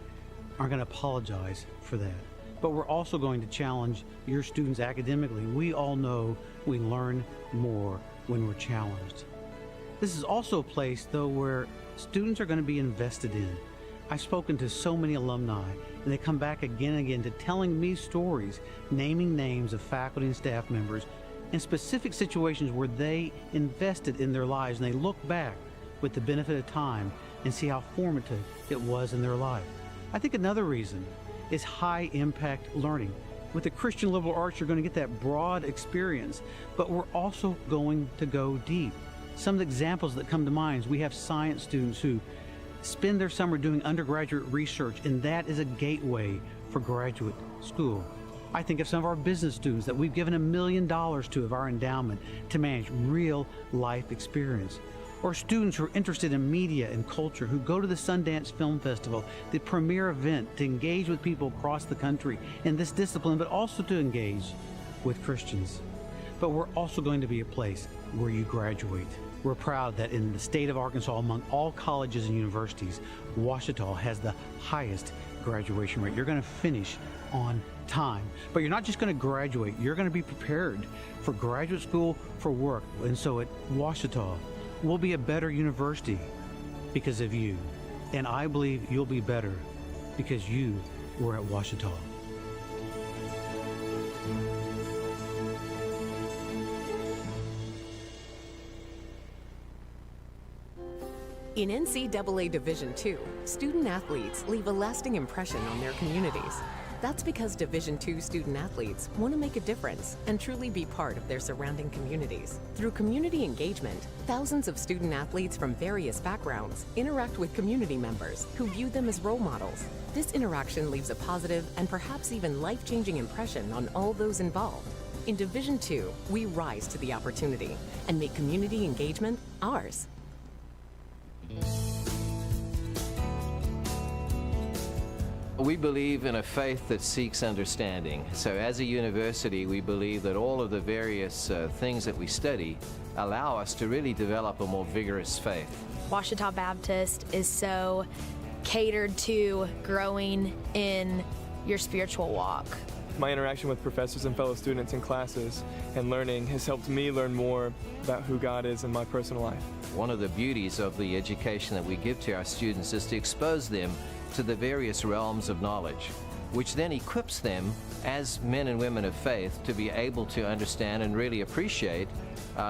aren't going to apologize for that. But we're also going to challenge your students academically. We all know we learn more when we're challenged. This is also a place, though, where students are going to be invested in. I've spoken to so many alumni, and they come back again and again to telling me stories, naming names of faculty and staff members in specific situations where they invested in their lives, and they look back with the benefit of time and see how formative it was in their life. I think another reason is high impact learning. With the Christian liberal arts, you're going to get that broad experience, but we're also going to go deep. Some of the examples that come to mind is we have science students who spend their summer doing undergraduate research, and that is a gateway for graduate school. I think of some of our business students that we've given $1 million to of our endowment to manage real life experience. Or students who are interested in media and culture who go to the Sundance Film Festival, the premier event, to engage with people across the country in this discipline, but also to engage with Christians. But we're also going to be a place where you graduate. We're proud that in the state of Arkansas, among all colleges and universities, Ouachita has the highest graduation rate. You're going to finish on time. But you're not just going to graduate, you're going to be prepared for graduate school, for work. And so at Ouachita, we'll be a better university because of you. And I believe you'll be better because you were at Ouachita. In NCAA Division II, student athletes leave a lasting impression on their communities. That's because Division II student athletes want to make a difference and truly be part of their surrounding communities. Through community engagement, thousands of student athletes from various backgrounds interact with community members who view them as role models. This interaction leaves a positive and perhaps even life-changing impression on all those involved. In Division II, we rise to the opportunity and make community engagement ours. We believe in a faith that seeks understanding. So as a university, we believe that all of the various things that we study allow us to really develop a more vigorous faith. Washita Baptist is so catered to growing in your spiritual walk. My interaction with professors and fellow students in classes and learning has helped me learn more about who God is in my personal life. One of the beauties of the education that we give to our students is to expose them to the various realms of knowledge, which then equips them as men and women of faith to be able to understand and really appreciate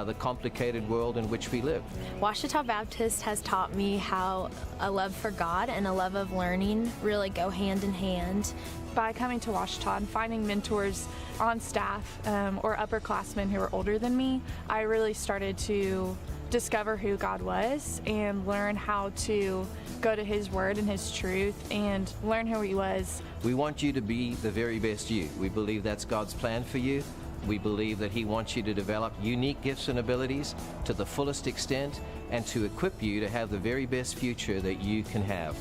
the complicated world in which we live. Washita Baptist has taught me how a love for God and a love of learning really go hand in hand. By coming to Washita and finding mentors on staff or upperclassmen who are older than me, I really started to discover who God was and learn how to go to His Word and His truth and learn who He was. We want you to be the very best you. We believe that's God's plan for you. We believe that He wants you to develop unique gifts and abilities to the fullest extent and to equip you to have the very best future that you can have.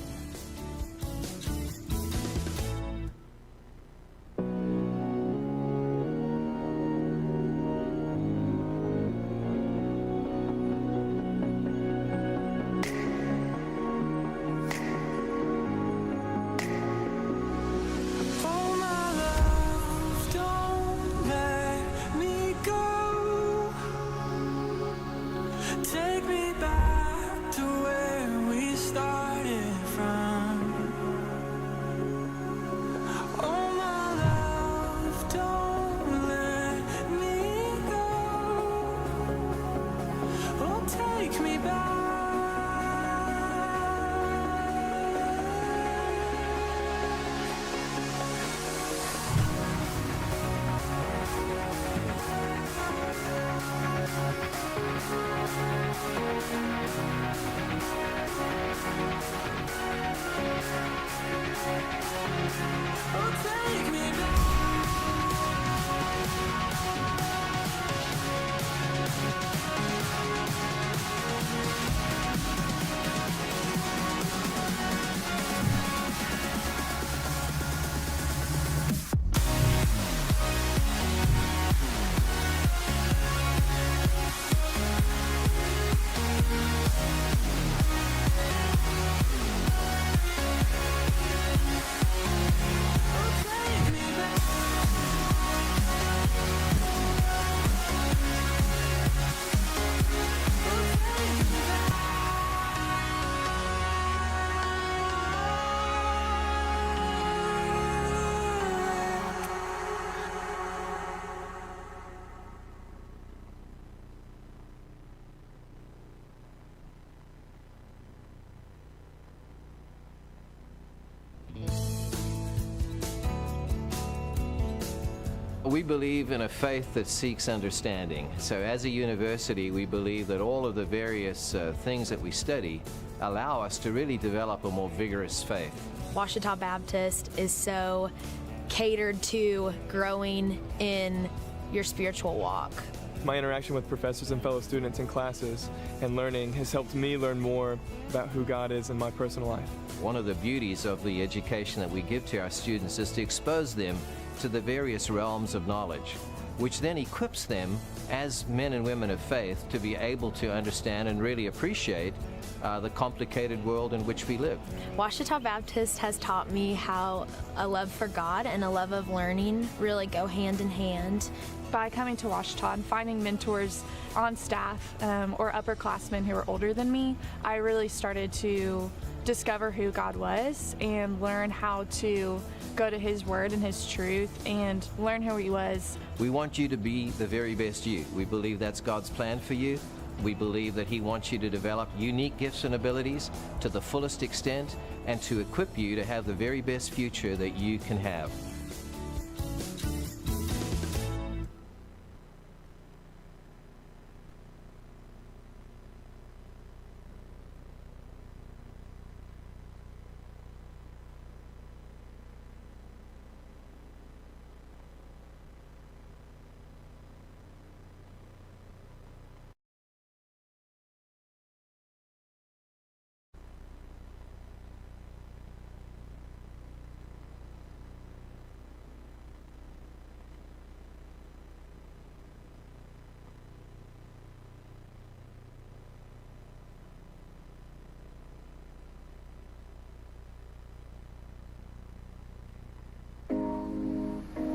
Take me back to where we started from. Oh my love, don't let me go. Oh, take me back. We believe in a faith that seeks understanding. So as a university, we believe that all of the various things that we study allow us to really develop a more vigorous faith. Washita Baptist is so catered to growing in your spiritual walk. My interaction with professors and fellow students in classes and learning has helped me learn more about who God is in my personal life. One of the beauties of the education that we give to our students is to expose them to the various realms of knowledge, which then equips them as men and women of faith to be able to understand and really appreciate the complicated world in which we live. Washita Baptist has taught me how a love for God and a love of learning really go hand in hand. By coming to Washita and finding mentors on staff or upperclassmen who are older than me, I really started to discover who God was and learn how to go to His Word and His truth and learn who He was. We want you to be the very best you. We believe that's God's plan for you. We believe that He wants you to develop unique gifts and abilities to the fullest extent and to equip you to have the very best future that you can have.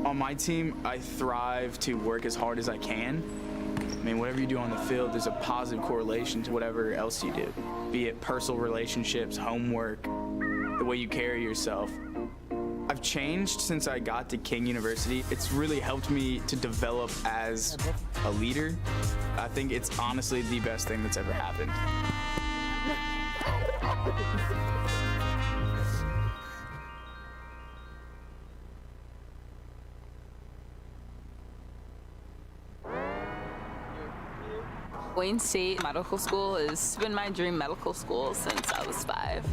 On my team, I thrive to work as hard as I can. I mean, whatever you do on the field, there's a positive correlation to whatever else you do, be it personal relationships, homework, the way you carry yourself. I've changed since I got to King University. It's really helped me to develop as a leader. I think it's honestly the best thing that's ever happened. Wayne State Medical School has been my dream medical school since I was 5.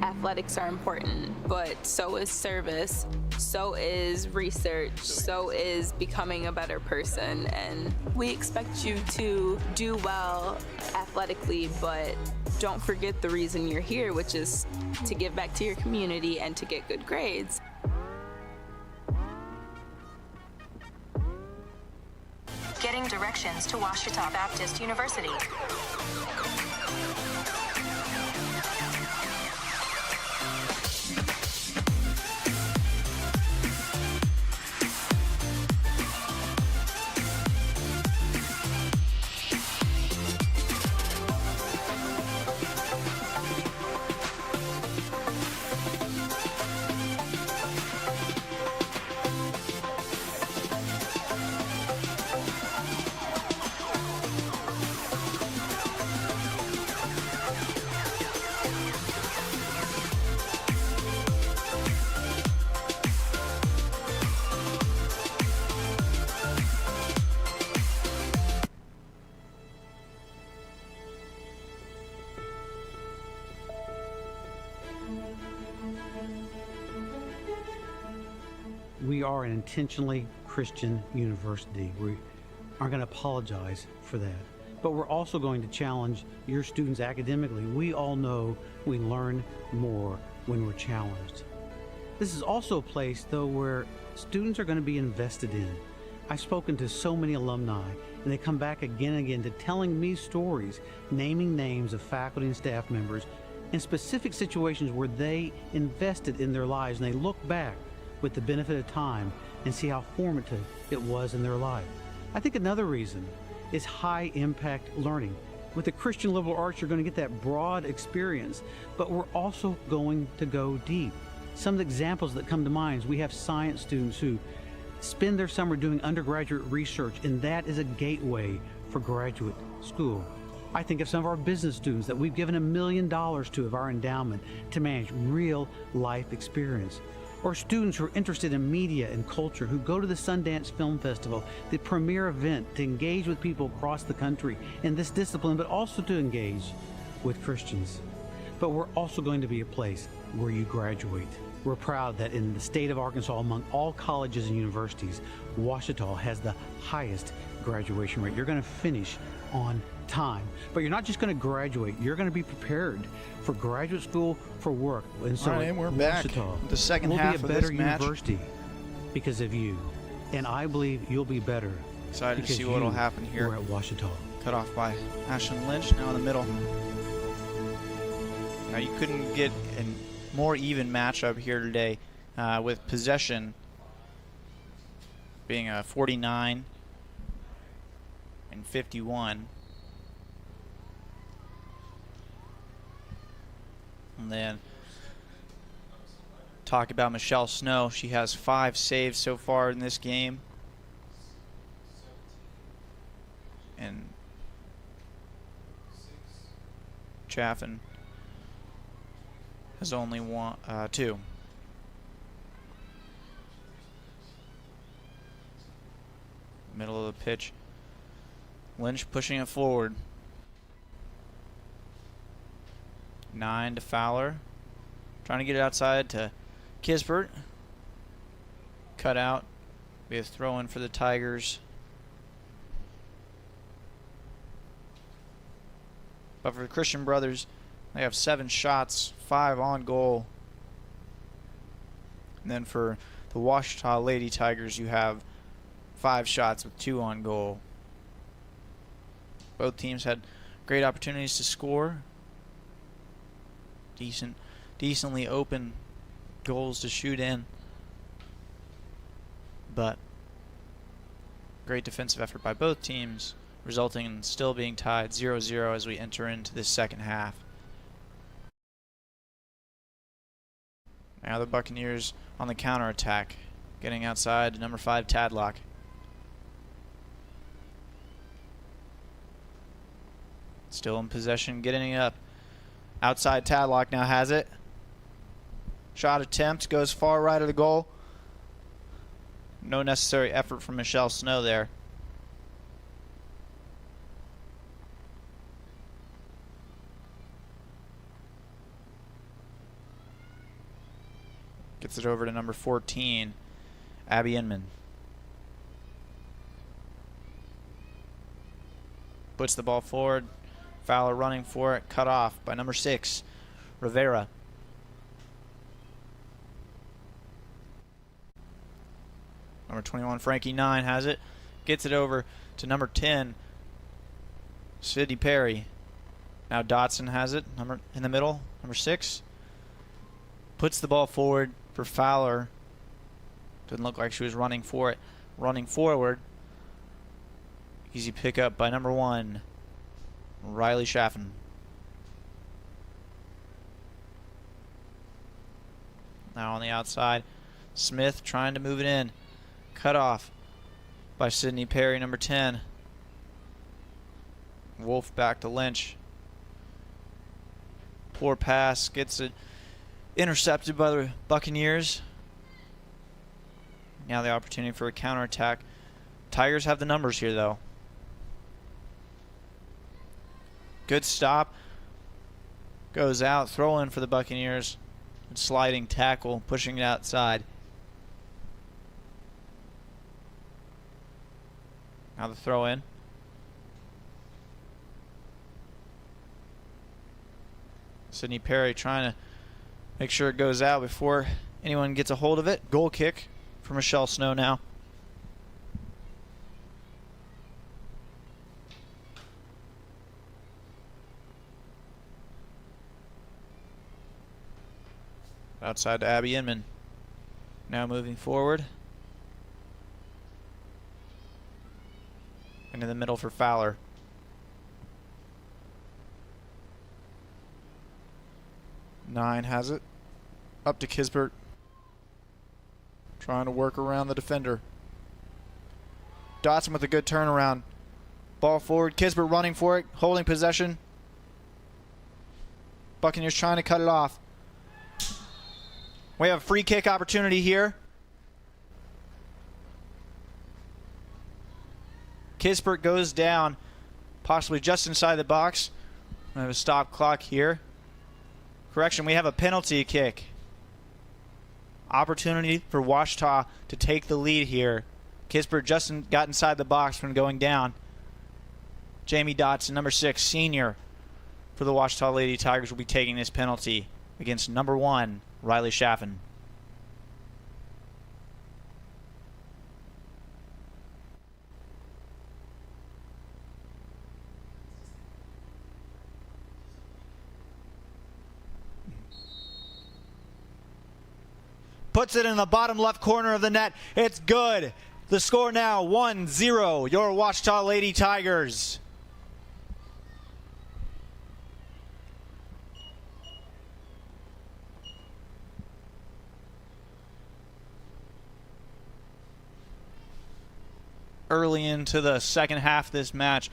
Athletics are important, but so is service, so is research, so is becoming a better person, and we expect you to do well athletically, but don't forget the reason you're here, which is to give back to your community and to get good grades. Getting directions to Washita Baptist University. We are an intentionally Christian university. We aren't going to apologize for that. But we're also going to challenge your students academically. We all know we learn more when we're challenged. This is also a place, though, where students are going to be invested in. I've spoken to so many alumni, and they come back again and again to telling me stories, naming names of faculty and staff members in specific situations where they invested in their lives, and they look back with the benefit of time and see how formative it was in their life. I think another reason is high impact learning. With the Christian liberal arts, you're going to get that broad experience, but we're also going to go deep. Some of the examples that come to mind is we have science students who spend their summer doing undergraduate research, and that is a gateway for graduate school. I think of some of our business students that we've given $1 million to of our endowment to manage real life experience. Or students who are interested in media and culture who go to the Sundance Film Festival, the premier event to engage with people across the country in this discipline, but also to engage with Christians. But we're also going to be a place where you graduate. We're proud that in the state of Arkansas, among all colleges and universities, Washita has the highest graduation rate. You're going to finish on time. But you're not just going to graduate, you're going to be prepared for graduate school, for work. And so all right, we're back. The second half of this match. We'll be a better university because of you. And I believe you'll be better. Excited to see what will happen here. We're at Washita. Cut off by Ashlyn Lynch, now in the middle. Now you couldn't get a more even matchup here today with possession being a 49 and 51. And then talk about Michelle Snow. She has 5 saves so far in this game. And Chaffin has only two. Middle of the pitch. Lynch pushing it forward. 9 to Fowler. Trying to get it outside to Kisbert. Cut out. Be a throw in for the Tigers. But for the Christian Brothers, they have 7 shots, 5 on goal. And then for the Washita Lady Tigers, you have 5 shots with 2 on goal. Both teams had great opportunities to score. Decently open goals to shoot in. But great defensive effort by both teams, resulting in still being tied 0-0 as we enter into this second half. Now the Buccaneers on the counterattack, getting outside to number 5 Tadlock. Still in possession, getting it up. Outside Tadlock now has it. Shot attempt goes far right of the goal. No necessary effort from Michelle Snow there. Gets it over to number 14, Abby Inman. Puts the ball forward. Fowler running for it. Cut off by number 6, Rivera. Number 21, Frankie 9 has it. Gets it over to number 10, Sydney Perry. Now Dotson has it. Number in the middle, number 6. Puts the ball forward for Fowler. Didn't look like she was running for it. Running forward. Easy pickup by number 1, Riley Chaffin. Now on the outside, Smith trying to move it in. Cut off by Sydney Perry, number 10. Wolf back to Lynch. Poor pass, gets it intercepted by the Buccaneers. Now the opportunity for a counterattack. Tigers have the numbers here though. Good stop. Goes out, throw in for the Buccaneers. Sliding tackle, pushing it outside. Now the throw in. Sydney Perry trying to make sure it goes out before anyone gets a hold of it. Goal kick for Michelle Snow now. Outside to Abby Inman. Now moving forward. Into the middle for Fowler. Nine has it. Up to Kisbert. Trying to work around the defender. Dotson with a good turnaround. Ball forward. Kisbert running for it. Holding possession. Buccaneers trying to cut it off. We have a free kick opportunity here. Kisbert goes down, possibly just inside the box. We have a stop clock here. Correction, we have a penalty kick. Opportunity for Washita to take the lead here. Kisbert just got inside the box from going down. Jamie Dotson, number 6, senior for the Washita Lady Tigers, will be taking this penalty against number 1, Riley Chaffin. Puts it in the bottom left corner of the net. It's good. The score now 1-0. Your Washita Lady Tigers. Early into the second half of this match,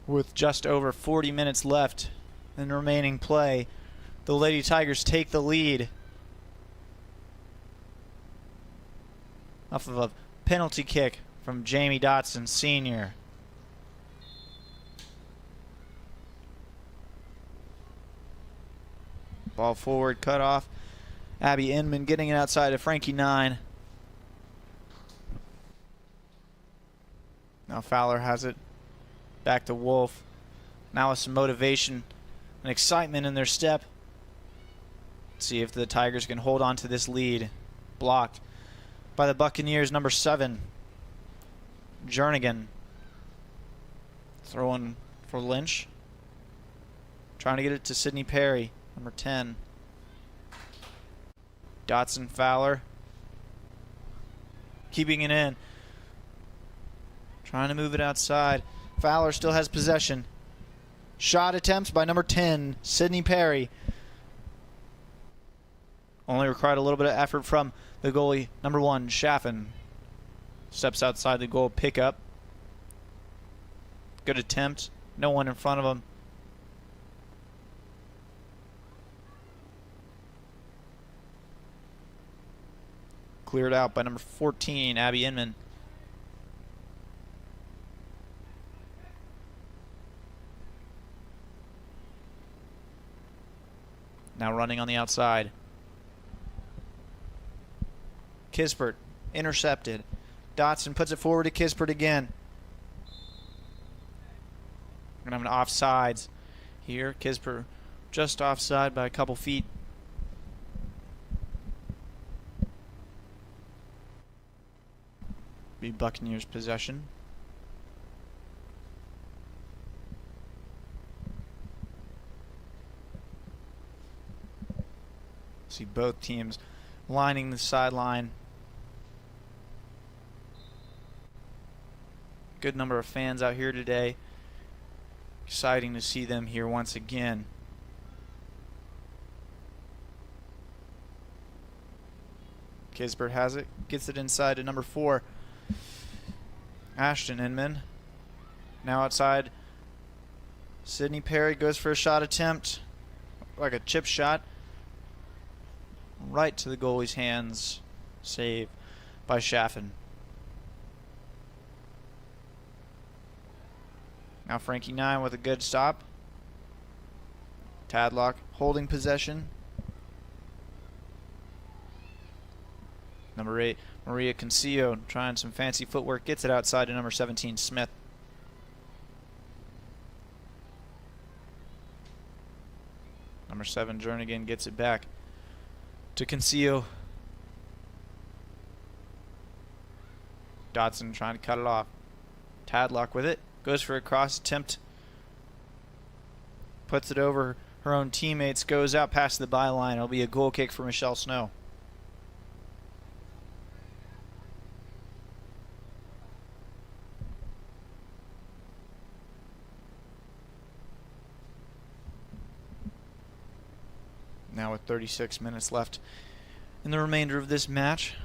with just over 40 minutes left in the remaining play. The Lady Tigers take the lead off of a penalty kick from Jamie Dotson, senior. Ball forward, cut off. Abby Inman getting it outside to Frankie 9. Now Fowler has it. Back to Wolf. Now with some motivation and excitement in their step. Let's see if the Tigers can hold on to this lead. Blocked by the Buccaneers, number 7. Jernigan. Throwing for Lynch. Trying to get it to Sydney Perry, number 10. Dotson, Fowler. Keeping it in. Trying to move it outside. Fowler still has possession. Shot attempts by number 10, Sydney Perry. Only required a little bit of effort from the goalie, number 1, Chaffin. Steps outside the goal, pick up. Good attempt. No one in front of him. Cleared out by number 14, Abby Inman. Now running on the outside. Kispert intercepted. Dotson puts it forward to Kispert again. We're going to have an offsides here. Kispert just offside by a couple feet. Be Buccaneers possession. See both teams lining the sideline. Good number of fans out here today. Exciting to see them here once again. Kispert has it, gets it inside to number 4. Ashton Inman. Now outside. Sydney Perry goes for a shot attempt. Like a chip shot. Right to the goalie's hands. Save by Chaffin. Now Frankie 9 with a good stop. Tadlock holding possession. Number 8, Maria Consillo trying some fancy footwork. Gets it outside to number 17, Smith. Number 7, Jernigan gets it back to Consillo. Dotson trying to cut it off. Tadlock with it. Goes for a cross attempt. Puts it over her own teammates. Goes out past the byline. It'll be a goal kick for Michelle Snow. Now with 36 minutes left in the remainder of this match.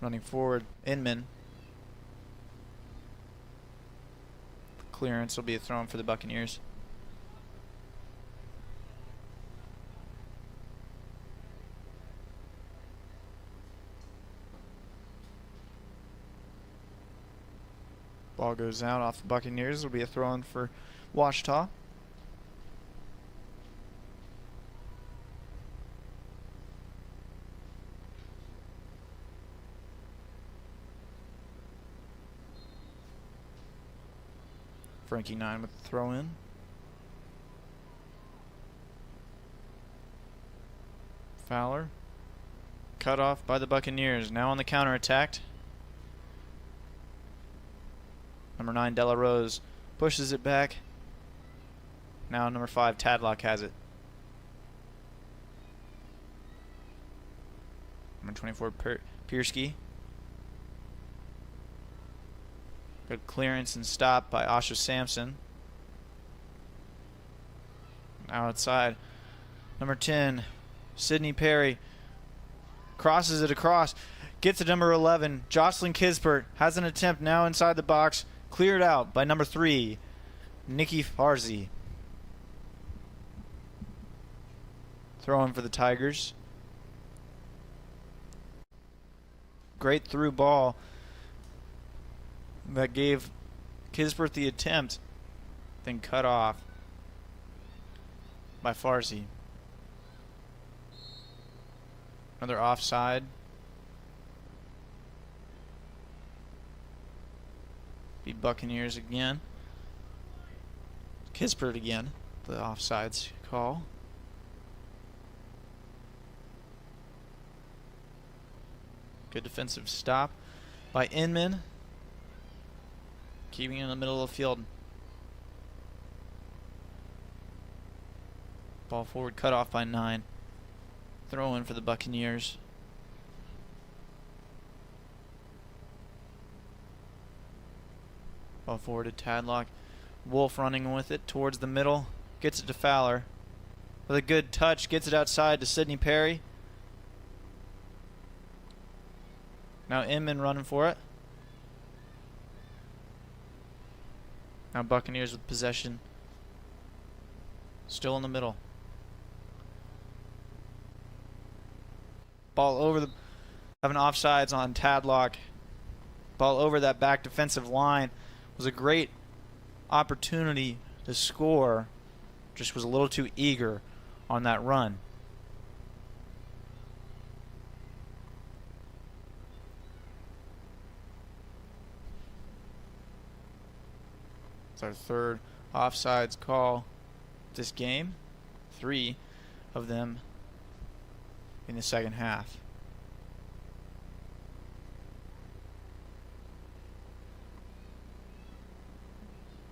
Running forward, Inman. Clearance will be a throw in for the Buccaneers. Ball goes out off the Buccaneers. It'll be a throw in for Washita. Frankie 9 with the throw in. Fowler. Cut off by the Buccaneers. Now on the counter attack. Number 9, Della Rose pushes it back. Now number 5, Tadlock has it. Number 24, Piersky. Good clearance and stop by Asha Sampson. Now outside. Number 10, Sydney Perry. Crosses it across. Gets to number 11. Jocelyn Kispert has an attempt now inside the box. Cleared out by number 3, Nikki Farzi. Throwing for the Tigers. Great through ball that gave Kispert the attempt, then cut off by Farsi. Another offside. Be Buccaneers again. Kispert again. The offsides call. Good defensive stop by Inman. Keeping in the middle of the field. Ball forward, cut off by 9. Throw in for the Buccaneers. Ball forward to Tadlock. Wolf running with it towards the middle. Gets it to Fowler. With a good touch, gets it outside to Sidney Perry. Now Inman running for it. Now Buccaneers with possession. Still in the middle. Ball over the... Having offsides on Tadlock. Ball over that back defensive line. Was a great opportunity to score. Just was a little too eager on that run. It's our third offsides call this game. 3 of them in the second half.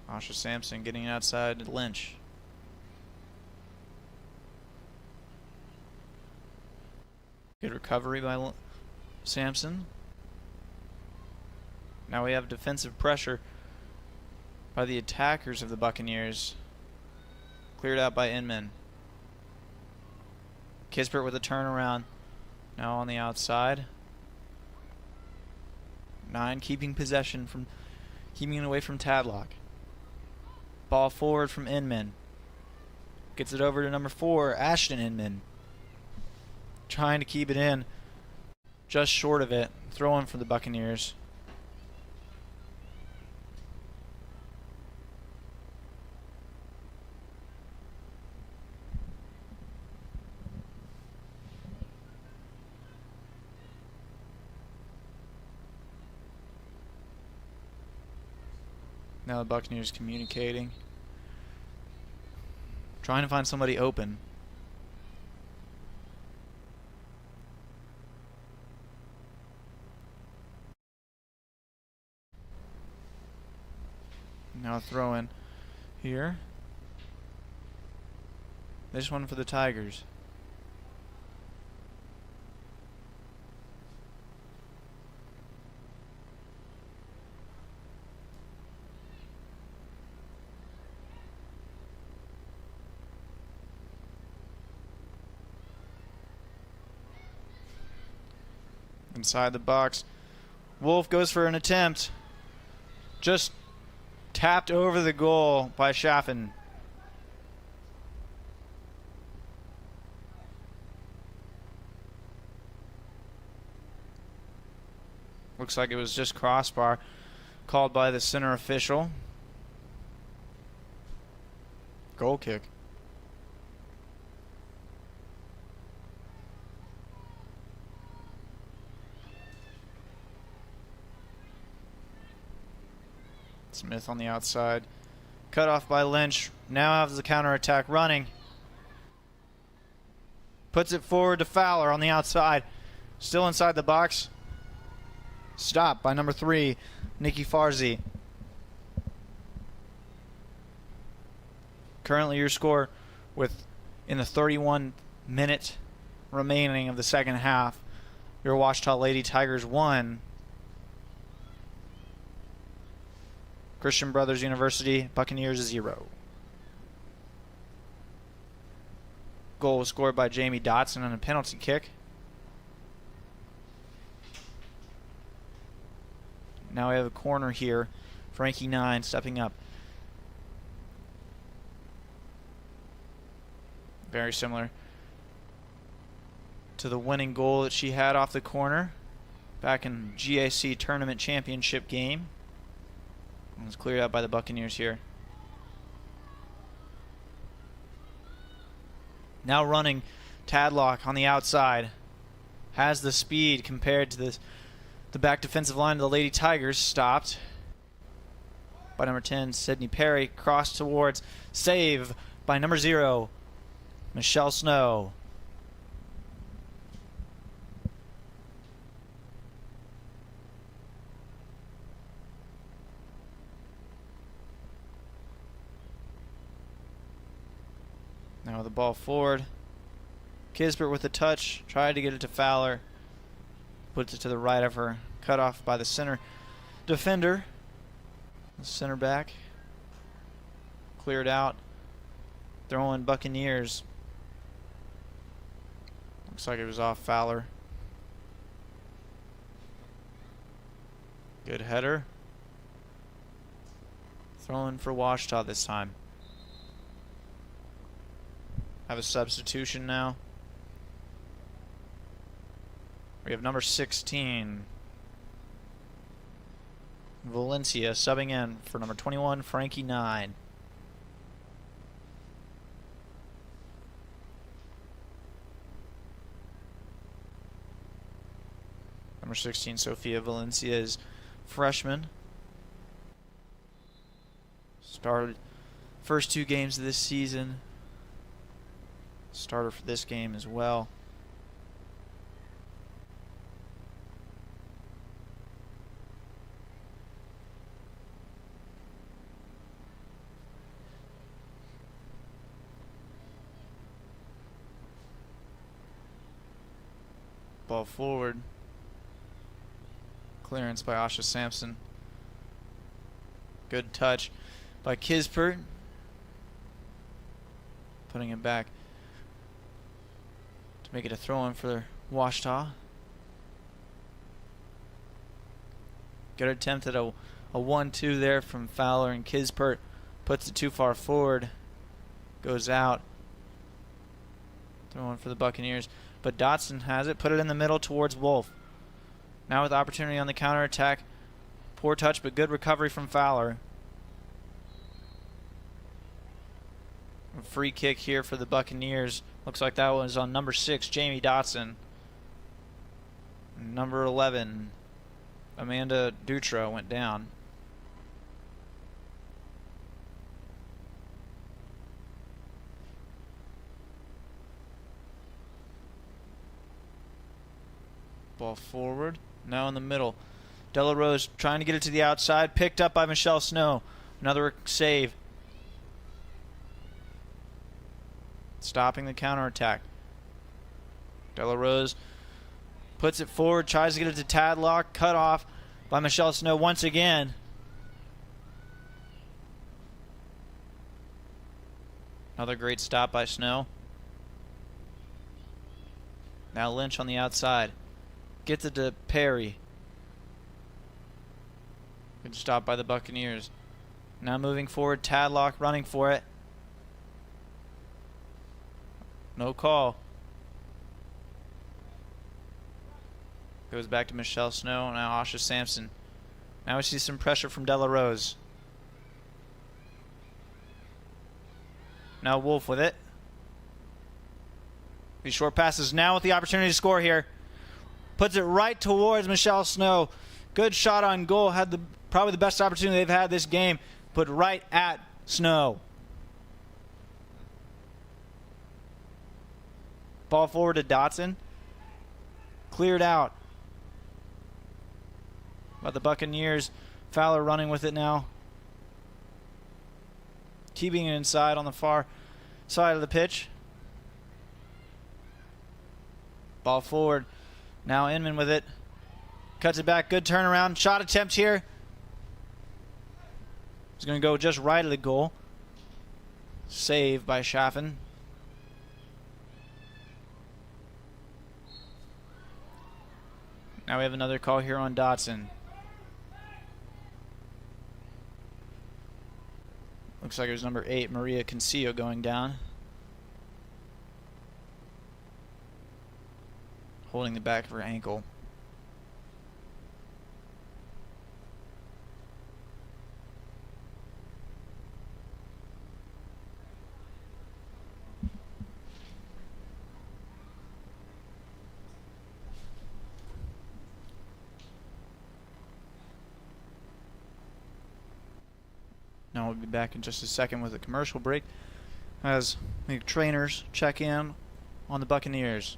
Asha Sampson getting outside Lynch. Good recovery by Sampson. Now we have defensive pressure by the attackers of the Buccaneers. Cleared out by Inman. Kispert with a turnaround. Now on the outside. 9 keeping possession from keeping it away from Tadlock. Ball forward from Inman. Gets it over to number 4, Ashton Inman. Trying to keep it in. Just short of it. Throwing for the Buccaneers. Now the Buccaneers communicating. Trying to find somebody open. Now throw in here. This one for the Tigers. Inside the box. Wolf goes for an attempt. Just tapped over the goal by Schaffen. Looks like it was just crossbar. Called by the center official. Goal kick. Smith on the outside. Cut off by Lynch. Now has the counterattack running. Puts it forward to Fowler on the outside. Still inside the box. Stopped by number 3, Nikki Farzi. Currently your score with in the 31 minute remaining of the second half. Your Ouachita Lady Tigers 1. Christian Brothers University Buccaneers 0. Goal was scored by Jamie Dotson on a penalty kick. Now we have a corner here. Frankie 9 stepping up. Very similar to the winning goal that she had off the corner back in GAC Tournament Championship game. It was cleared out by the Buccaneers here. Now running Tadlock on the outside. Has the speed compared to the back defensive line of the Lady Tigers. Stopped by number 10, Sydney Perry. Cross towards, save by number 0, Michelle Snow. Now the ball forward. Kisbert with the touch. Tried to get it to Fowler. Puts it to the right of her. Cut off by the center defender. The center back. Cleared out. Throwing Buccaneers. Looks like it was off Fowler. Good header. Throwing for Washita this time. Have a substitution now. We have number 16, Valencia, subbing in for number 21, Frankie 9. Number 16, Sophia Valencia, is freshman. Started first 2 games of this season. Starter for this game as well. Ball forward. Clearance by Asha Sampson. Good touch by Kispert. Putting it back to make it a throw-in for Washita. Good attempt at a 1-2 there from Fowler, and Kispert puts it too far forward. Goes out. Throw-in for the Buccaneers. But Dotson has it. Put it in the middle towards Wolf. Now with opportunity on the counterattack. Poor touch, but good recovery from Fowler. A free kick here for the Buccaneers. Looks like that was on number 6, Jamie Dotson. Number 11, Amanda Dutra, went down. Ball forward. Now in the middle. Della Rose trying to get it to the outside. Picked up by Michelle Snow. Another save. Stopping the counterattack. Della Rose puts it forward. Tries to get it to Tadlock. Cut off by Michelle Snow once again. Another great stop by Snow. Now Lynch on the outside. Gets it to Perry. Good stop by the Buccaneers. Now moving forward, Tadlock running for it. No call. Goes back to Michelle Snow. Now Asha Sampson. Now we see some pressure from Della Rose. Now Wolf with it. These short passes now with the opportunity to score here. Puts it right towards Michelle Snow. Good shot on goal. Had probably the best opportunity they've had this game. Put right at Snow. Ball forward to Dotson. Cleared out by the Buccaneers. Fowler running with it now. Keeping it inside on the far side of the pitch. Ball forward. Now Inman with it. Cuts it back. Good turnaround. Shot attempt here. It's going to go just right of the goal. Save by Schaffen. Now we have another call here on Dotson. Looks like it was number 8, Maria Cancillo, going down. Holding the back of her ankle. Now we'll be back in just a second with a commercial break as the trainers check in on the Buccaneers.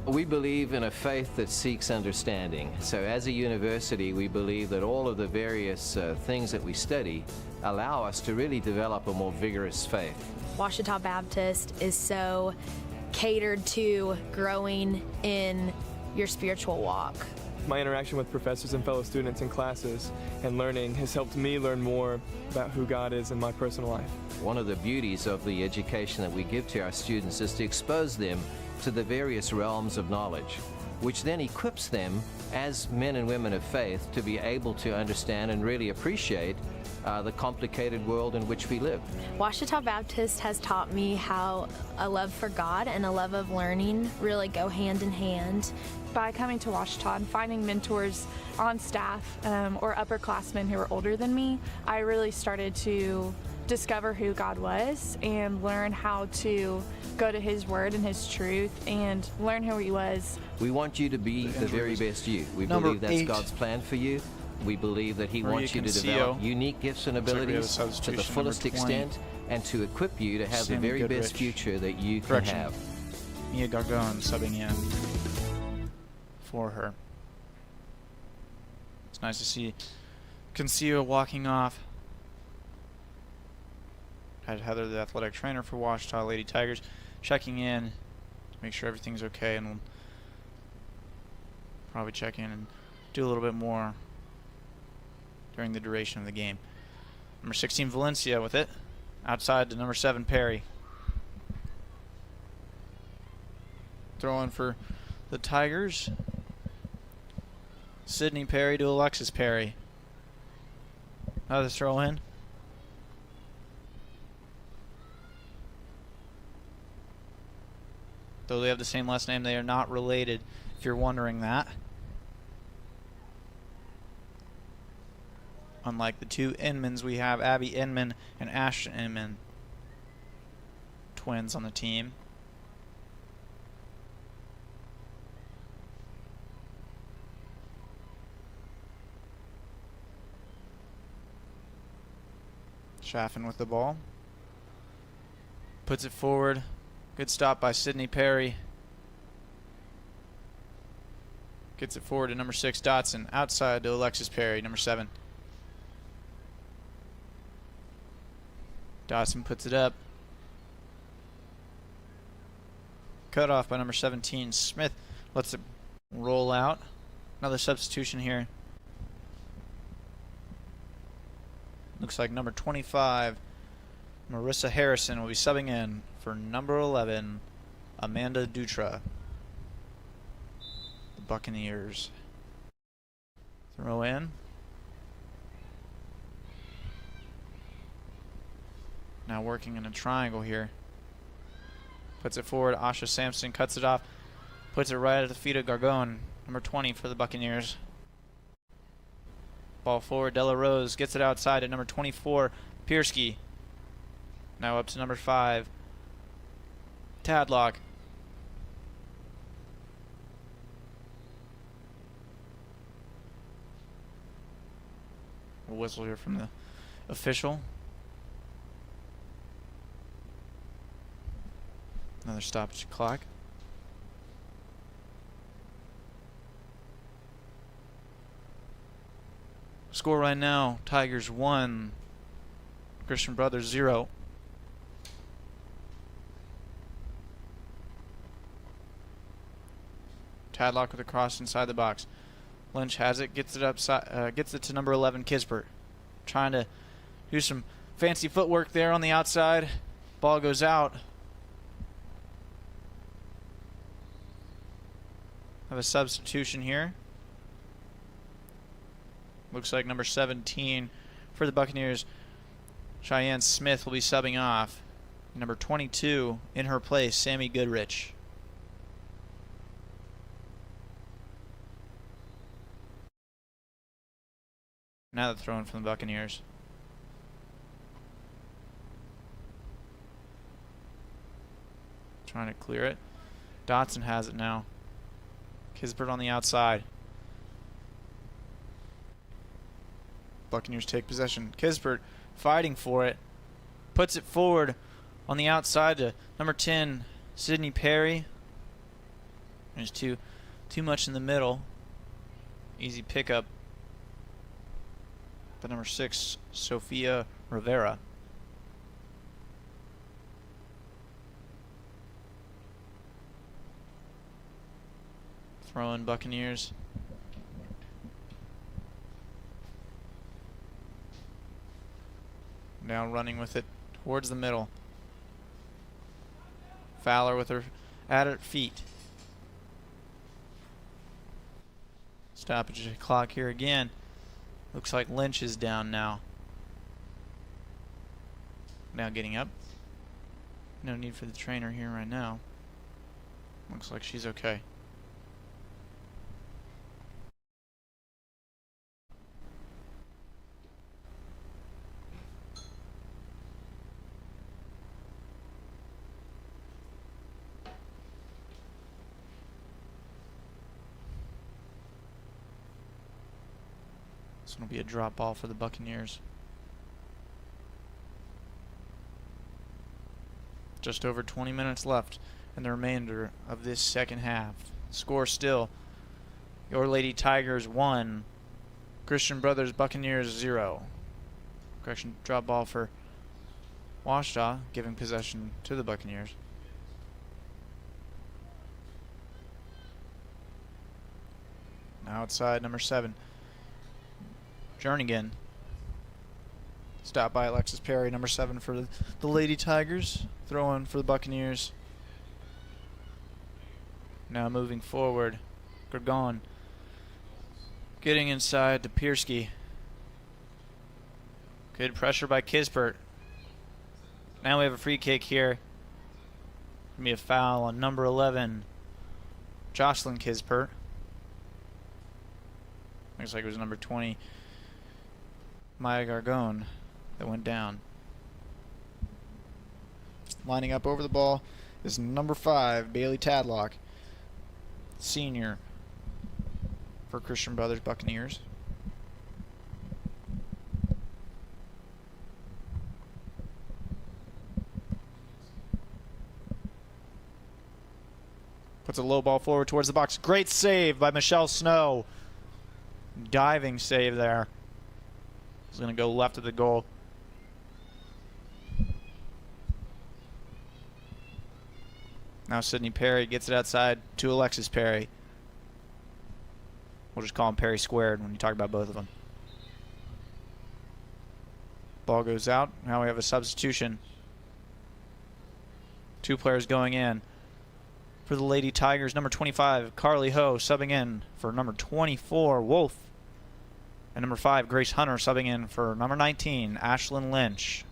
We believe in a faith that seeks understanding. So as a university, we believe that all of the various things that we study allow us to really develop a more vigorous faith. Ouachita Baptist is so catered to growing in your spiritual walk. My interaction with professors and fellow students in classes and learning has helped me learn more about who God is in my personal life. One of the beauties of the education that we give to our students is to expose them to the various realms of knowledge, which then equips them as men and women of faith to be able to understand and really appreciate the complicated world in which we live. Ouachita Baptist has taught me how a love for God and a love of learning really go hand in hand. By coming to Ouachita and finding mentors on staff or upperclassmen who were older than me, I really started to discover who God was and learn how to go to His Word and His truth and learn who He was. We want you to be the very best you. We believe that's God's plan for you. We believe that He wants you to develop unique gifts and abilities to the fullest extent and to equip you to have the very best future that you can have. Mia Gargon subbing in for her. It's nice to see Cancillo walking off. Had Heather, the athletic trainer for Ouachita Lady Tigers, checking in to make sure everything's okay, and we'll probably check in and do a little bit more during the duration of the game. Number 16 Valencia with it, outside to number 7 Perry. Throw in for the Tigers. Sydney Perry to Alexis Perry. Another throw in. Though they have the same last name, they are not related, if you're wondering that. Unlike the two Inmans, we have Abby Inman and Ashton Inman, twins on the team. Chaffin with the ball. Puts it forward. Good stop by Sydney Perry. Gets it forward to number 6 Dotson. Outside to Alexis Perry, number 7. Dotson puts it up. Cut off by number 17 Smith. Lets it roll out. Another substitution here. Looks like number 25 Marissa Harrison will be subbing in for number 11 Amanda Dutra. The Buccaneers. Throw in. Now working in a triangle here. Puts it forward. Asha Sampson cuts it off. Puts it right at the feet of Gargon. Number 20 for the Buccaneers. Ball forward. Della Rose gets it outside at number 24 Piersky. Now up to number 5 Tadlock. A whistle here from the official. Another stoppage clock. Score right now, Tigers 1, Christian Brothers 0. Tadlock with a cross inside the box. Lynch has it, gets it upside, gets it to number 11 Kisbert. Trying to do some fancy footwork there on the outside. Ball goes out. Have a substitution here. Looks like number 17 for the Buccaneers, Cheyenne Smith, will be subbing off. Number 22 in her place, Sammy Goodrich. Now the throw in from the Buccaneers. Trying to clear it. Dotson has it now. Kisbert on the outside. Buccaneers take possession. Kisbert fighting for it. Puts it forward on the outside to number 10, Sydney Perry. There's too much in the middle. Easy pickup. The number 6, Sofia Rivera. Throw in Buccaneers. Now running with it towards the middle. Fowler with her at her feet. Stoppage clock here again. Looks like Lynch is down now. Now getting up. No need for the trainer here right now. Looks like she's okay. This one will be a drop ball for the Buccaneers. Just over 20 minutes left in the remainder of this second half. Score still, Your Lady Tigers 1, Christian Brothers Buccaneers 0. Correction, drop ball for Washita, giving possession to the Buccaneers. Now outside, number 7, Jernigan. Stopped by Alexis Perry, number 7 for the Lady Tigers. Throw in for the Buccaneers. Now moving forward, Gergon getting inside to Piersky. Good pressure by Kisbert. Now we have a free kick here. Gonna be a foul on number 11, Jocelyn Kisbert. Looks like it was number 20, Maya Gargone, that went down. Lining up over the ball is number 5, Bailey Tadlock, senior for Christian Brothers Buccaneers. Puts a low ball forward towards the box. Great save by Michelle Snow. Diving save there. He's going to go left of the goal. Now Sydney Perry gets it outside to Alexis Perry. We'll just call him Perry squared when you talk about both of them. Ball goes out. Now we have a substitution. 2 players going in. For the Lady Tigers, number 25, Carly Ho, subbing in for number 24, Wolf. And number 5, Grace Hunter, subbing in for number 19, Ashlyn Lynch.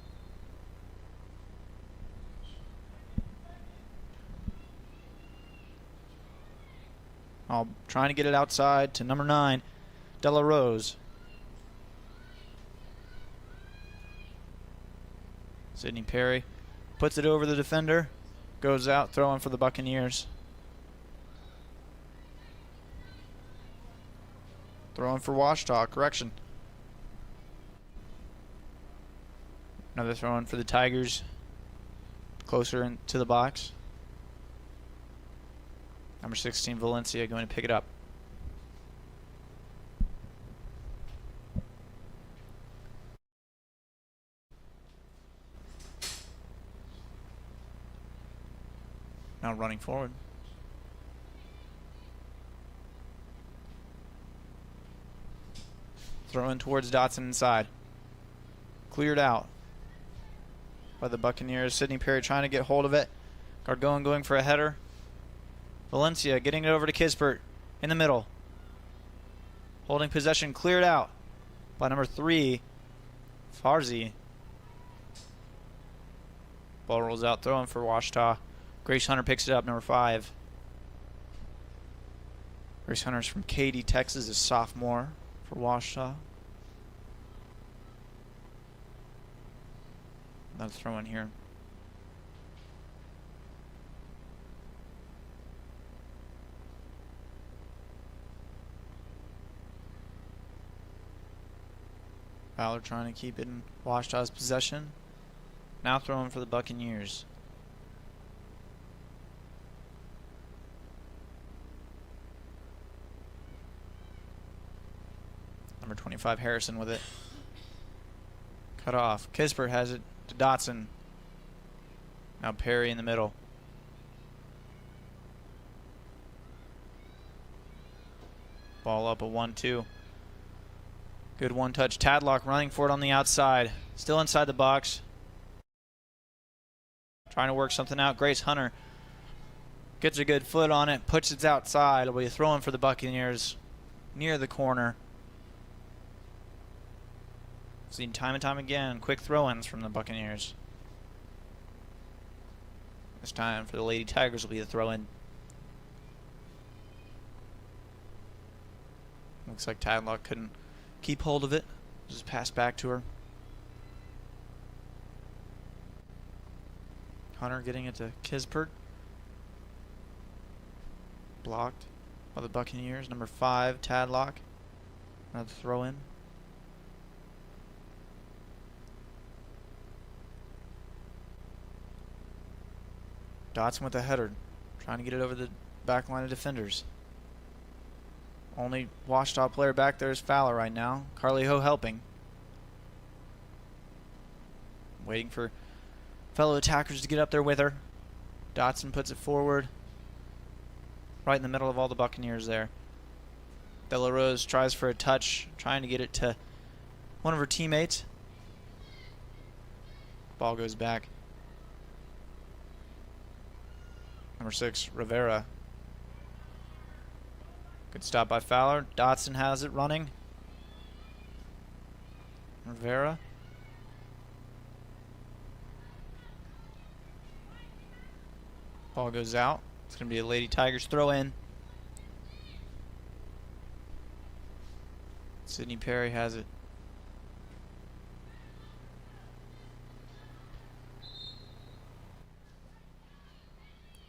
Trying to get it outside to number 9, Della Rose. Sydney Perry puts it over the defender. Goes out, throwing for the Buccaneers. Throwing for Washita, correction. Another throw in for the Tigers. Closer into the box. Number 16, Valencia, going to pick it up. Now running forward. Throw in towards Dotson inside. Cleared out by the Buccaneers. Sydney Perry trying to get hold of it. Gargone going for a header. Valencia getting it over to Kisbert. in the middle. Holding possession, cleared out by number 3, Farzi. Ball rolls out, throwing for Washita. Grace Hunter picks it up, number 5. Grace Hunter's from Katy, Texas, a sophomore for Washita. Another throw in here. Fowler trying to keep it in Washita's possession. Now throwing for the Buccaneers. Number 25, Harrison with it. Cut off. Kispert has it to Dotson. Now Perry in the middle. Ball up a 1-2. Good one-touch. Tadlock running for it on the outside. Still inside the box. Trying to work something out. Grace Hunter gets a good foot on it. Puts it outside. It'll be throwing for the Buccaneers near the corner. Seen time and time again. Quick throw-ins from the Buccaneers. This time for the Lady Tigers will be the throw-in. Looks like Tadlock couldn't keep hold of it. Just pass back to her. Hunter getting it to Kispert. Blocked by the Buccaneers. Number 5, Tadlock. Another throw in. Dotson with the header. Trying to get it over the back line of defenders. Only Washita player back there is Fowler right now. Carly Ho helping. Waiting for fellow attackers to get up there with her. Dotson puts it forward. Right in the middle of all the Buccaneers there. Bella Rose tries for a touch, trying to get it to one of her teammates. Ball goes back. Number 6, Rivera. Good stop by Fowler. Dotson has it running. Rivera. Ball goes out. It's going to be a Lady Tigers throw in. Sydney Perry has it.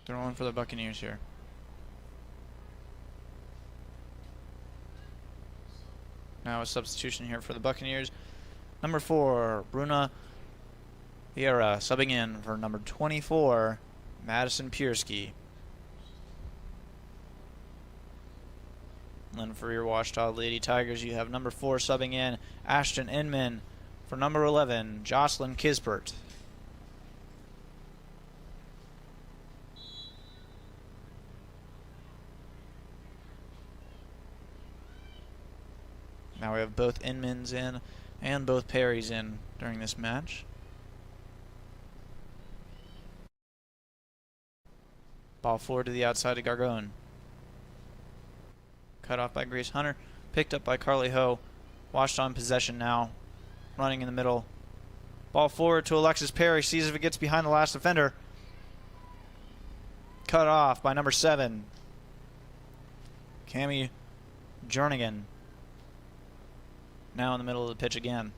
Throwing for the Buccaneers here. Now a substitution here for the Buccaneers. Number 4, Bruna Vieira subbing in for number 24, Madison Piersky. And then for your Washita Lady Tigers, you have number 4 subbing in, Ashton Inman. For number 11, Jocelyn Kispert. Now we have both Inmans in and both Perrys in during this match. Ball forward to the outside of Gargone. Cut off by Grace Hunter. Picked up by Carly Ho. Washita in possession now. Running in the middle. Ball forward to Alexis Perry. Sees if it gets behind the last defender. Cut off by number 7, Cammie Jernigan. Now in the middle of the pitch again.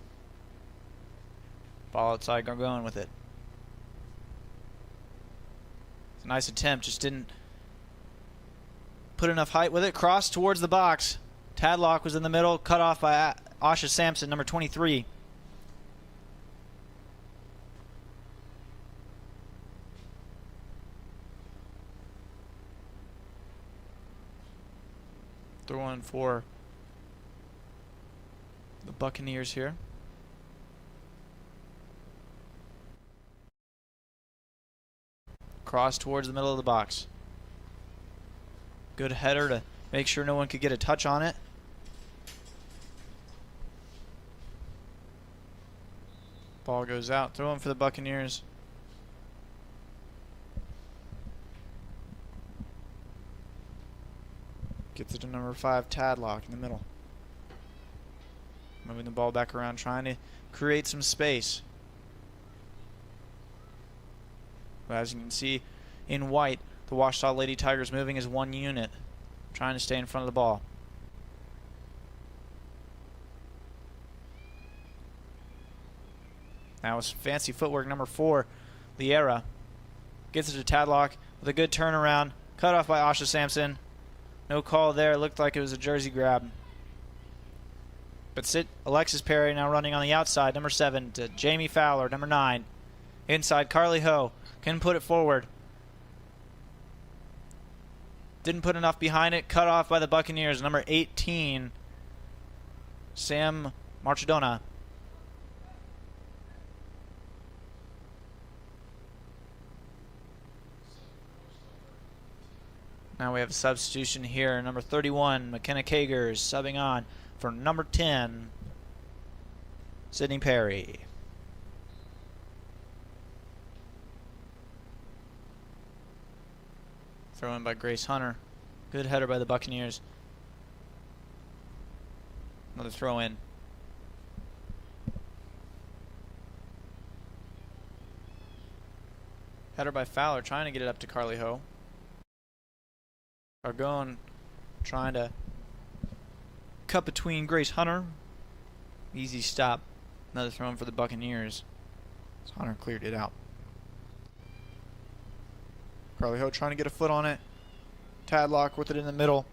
Ball outside, Gargone with it. It's a nice attempt, just didn't put enough height with it. Cross towards the box. Tadlock was in the middle, cut off by Asha Sampson, number 23. Throw in for the Buccaneers here. Cross towards the middle of the box. Good header to make sure no one could get a touch on it. Ball goes out. Throw in for the Buccaneers. Gets it to number 5, Tadlock in the middle. Moving the ball back around, trying to create some space. But as you can see in white, the Ouachita Lady Tigers moving as one unit, trying to stay in front of the ball. Now it's fancy footwork, number 4, Liera. Gets it to Tadlock with a good turnaround. Cut off by Asha Sampson. No call there. It looked like it was a jersey grab. But Alexis Perry now running on the outside. Number 7 to Jamie Fowler. Number 9. Inside, Carly Ho. Can put it forward. Didn't put enough behind it. Cut off by the Buccaneers. Number 18, Sam Marchidona. Now we have a substitution here. Number 31, McKenna Kagers, subbing on for number 10, Sydney Perry. Throw in by Grace Hunter. Good header by the Buccaneers. Another throw in. Header by Fowler, trying to get it up to Carly Ho. Argonne trying to cut between Grace Hunter. Easy stop. Another throw in for the Buccaneers. So Hunter cleared it out. Carly Ho trying to get a foot on it. Tadlock with it in the middle.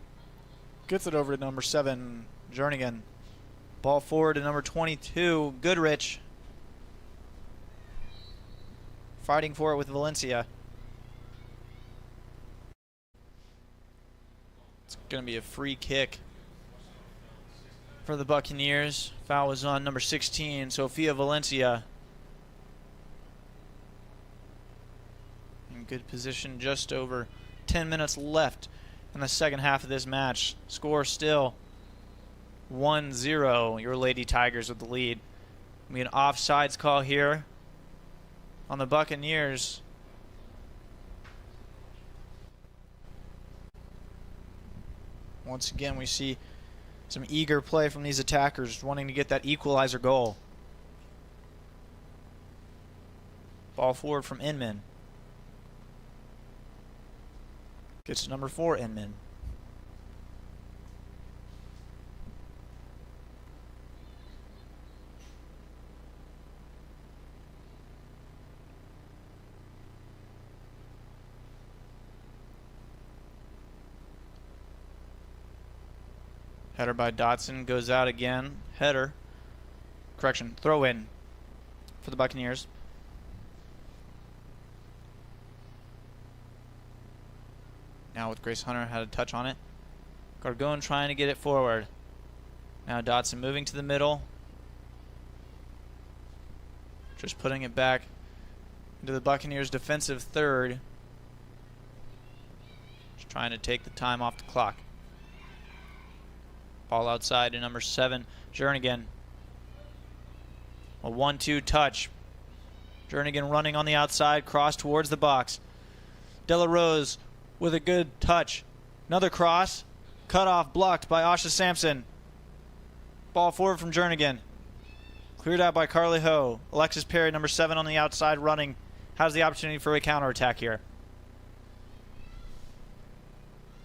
Gets it over to number 7, Jernigan. Ball forward to number 22, Goodrich. Fighting for it with Valencia. It's going to be a free kick for the Buccaneers. Foul was on number 16, Sofia Valencia. In good position, just over 10 minutes left in the second half of this match. Score still 1-0. Your Lady Tigers with the lead. We an offsides call here on the Buccaneers. Once again, we see some eager play from these attackers wanting to get that equalizer goal. Ball forward from Inman. Gets to number 4, Inman. Header by Dotson goes out again. Header. Correction. Throw in for the Buccaneers. Now with Grace Hunter had a touch on it. Gargone trying to get it forward. Now Dotson moving to the middle. Just putting it back into the Buccaneers' defensive third. Just trying to take the time off the clock. Ball outside to number 7, Jernigan. A 1-2 touch. Jernigan running on the outside, cross towards the box. Dela Rose with a good touch. Another cross. Cut off, blocked by Asha Sampson. Ball forward from Jernigan. Cleared out by Carly Ho. Alexis Perry, number 7 on the outside running. Has the opportunity for a counterattack here.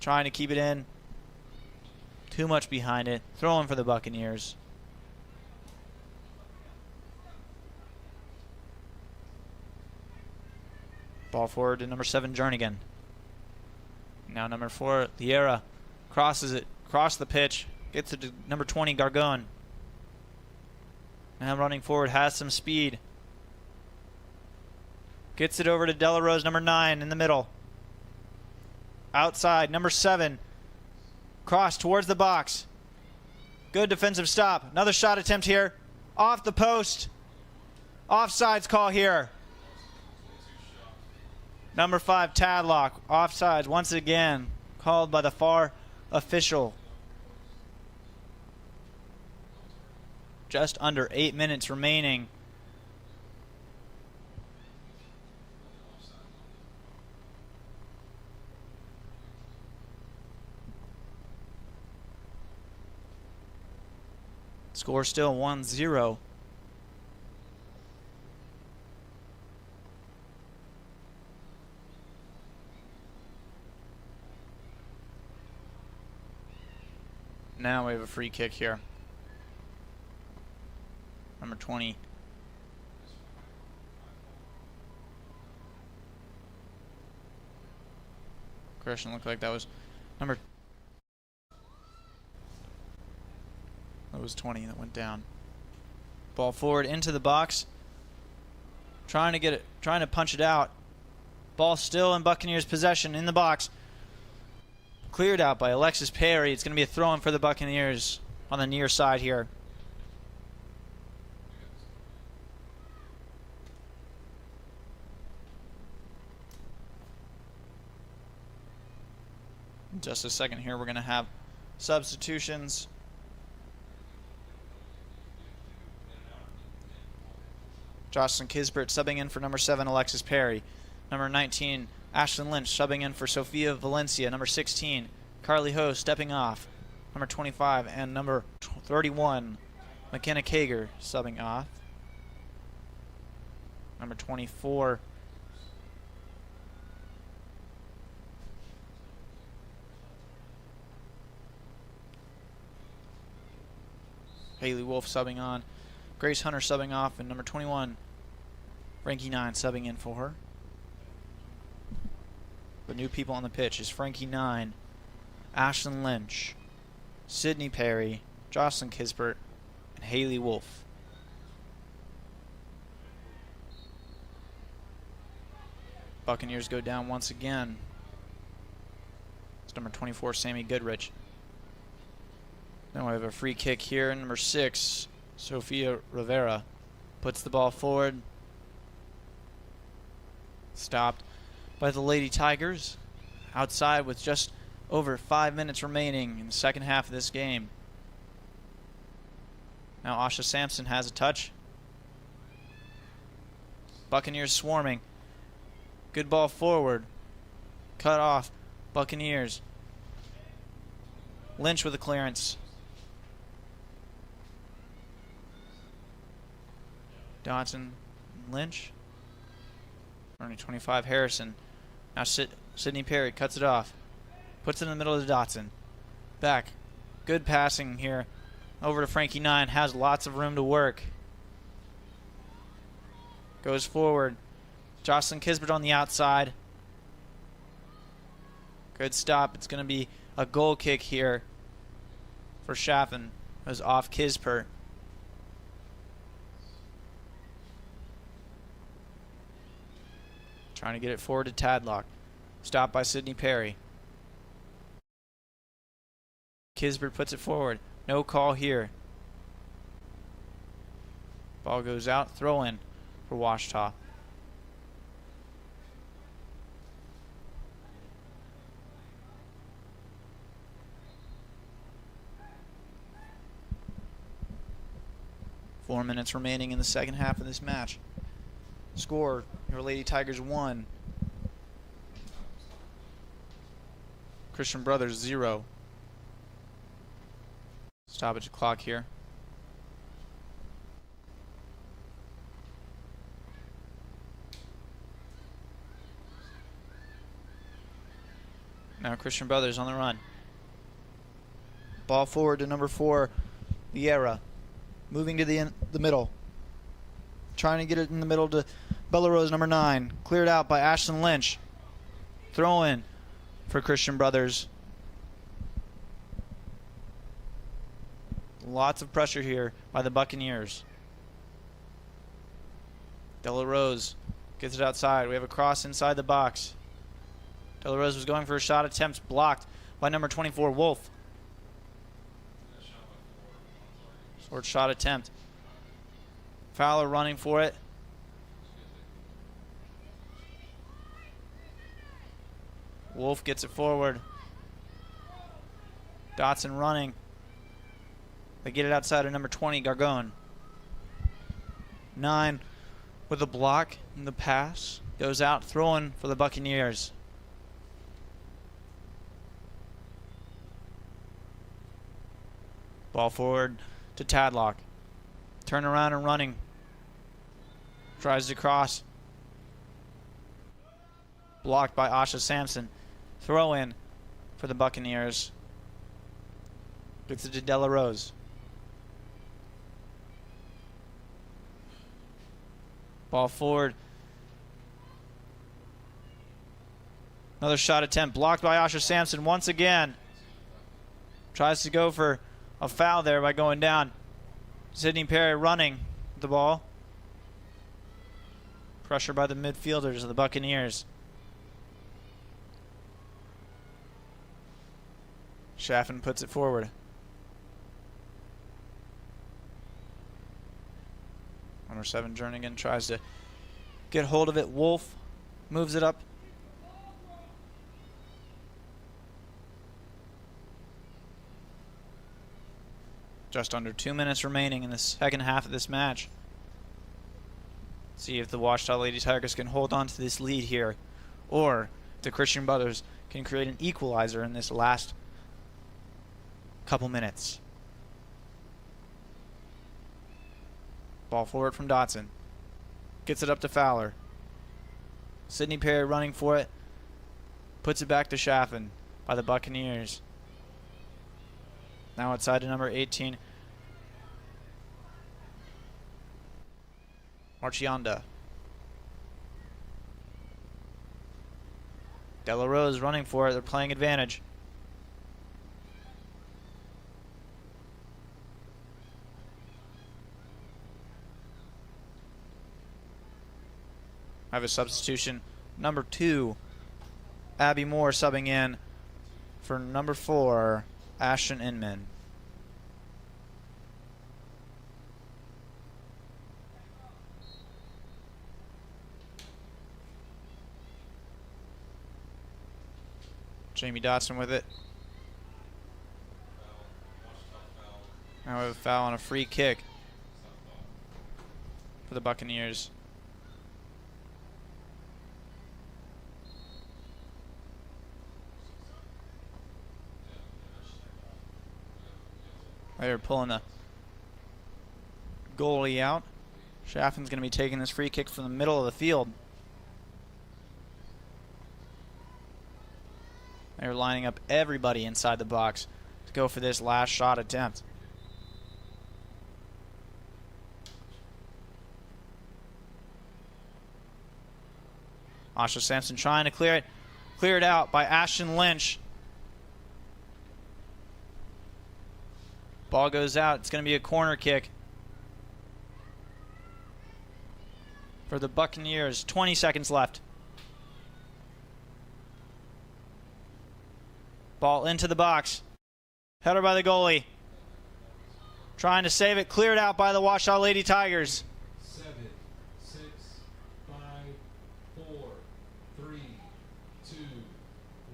Trying to keep it in. Too much behind it. Throwing for the Buccaneers. Ball forward to number 7, Jernigan. Now number 4, Liera. Crosses it. Across the pitch. Gets it to number 20, Gargone. Now running forward. Has some speed. Gets it over to Dela Rose, number 9, in the middle. Outside, number 7. Cross towards the box. Good defensive stop. Another shot attempt here. Off the post. Offsides call here. Number 5, Tadlock. Offsides once again. Called by the far official. Just under 8 minutes remaining. Score still 1-0. Now we have a free kick here. Number 20. Christian looked like that was number. That was 20 that went down. Ball forward into the box. Trying to punch it out. Ball still in Buccaneers possession in the box. Cleared out by Alexis Perry. It's going to be a throw-in for the Buccaneers on the near side here. In just a second here, we're going to have substitutions. Jocelyn Kisbert subbing in for number 7, Alexis Perry. Number 19, Ashlyn Lynch subbing in for Sofia Valencia. Number 16, Carly Ho stepping off. Number 25 and number 31, McKenna Kager subbing off. Number 24, Haley Wolf subbing on. Grace Hunter subbing off, and number 21, Frankie 9 subbing in for her. The new people on the pitch is Frankie 9, Ashlyn Lynch, Sydney Perry, Jocelyn Kisbert, and Haley Wolf. Buccaneers go down once again. It's number 24, Sammy Goodrich. Then we have a free kick here. Number 6, Sofia Rivera puts the ball forward. Stopped by the Lady Tigers. Outside with just over 5 minutes remaining in the second half of this game. Now Asha Sampson has a touch. Buccaneers swarming. Good ball forward. Cut off. Buccaneers. Lynch with a clearance. Dodson, Lynch. Only 25, Harrison. Now Sydney Perry cuts it off. Puts it in the middle of the Dotson. Back. Good passing here. Over to Frankie 9. Has lots of room to work. Goes forward. Jocelyn Kisbert on the outside. Good stop. It's going to be a goal kick here for Chaffin. It was off Kisbert. Trying to get it forward to Tadlock. Stopped by Sydney Perry. Kisbert puts it forward. No call here. Ball goes out. Throw in for Washita. Four minutes remaining in the second half of this match. Score, your Lady Tigers 1. Christian Brothers 0. Stoppage clock here. Now Christian Brothers on the run. Ball forward to number 4, Vieira. Moving to the middle. Trying to get it in the middle to Bella Rose, number 9. Cleared out by Ashlyn Lynch. Throw in for Christian Brothers. Lots of pressure here by the Buccaneers. Della Rose gets it outside. We have a cross inside the box. Della Rose was going for a shot attempt, blocked by number 24, Wolf. Short shot attempt. Fowler running for it. Wolf gets it forward. Dotson running. They get it outside of number 20, Gargone. 9 with a block in the pass. Goes out, throwing for the Buccaneers. Ball forward to Tadlock. Turn around and running. Tries to cross. Blocked by Asha Sampson. Throw in for the Buccaneers. Gets it to De La Rose. Ball forward. Another shot attempt blocked by Asha Sampson once again. Tries to go for a foul there by going down. Sydney Perry running the ball. Pressure by the midfielders of the Buccaneers. Chaffin puts it forward. Number 7 Jernigan tries to get hold of it. Wolf moves it up. Just under 2 minutes remaining in the second half of this match. See if the Ouachita Lady Tigers can hold on to this lead here, or if the Christian Brothers can create an equalizer in this last couple minutes. Ball forward from Dotson. Gets it up to Fowler. Sydney Perry running for it. Puts it back to Chaffin by the Buccaneers. Now outside to number 18. Marchionda. De La Rose running for it. They're playing advantage. I have a substitution. Number 2, Abby Moore subbing in for number 4, Ashton Inman. Jamie Dotson with it. Now we have a foul on a free kick for the Buccaneers. They're pulling the goalie out. Chaffin's going to be taking this free kick from the middle of the field. They're lining up everybody inside the box to go for this last shot attempt. Asha Sampson trying to clear it. Cleared out by Ashton Lynch. Ball goes out. It's going to be a corner kick for the Buccaneers. 20 seconds left. Ball into the box. Header by the goalie. Trying to save it. Cleared out by the Ouachita Lady Tigers. 7, 6, 5, 4, 3, 2,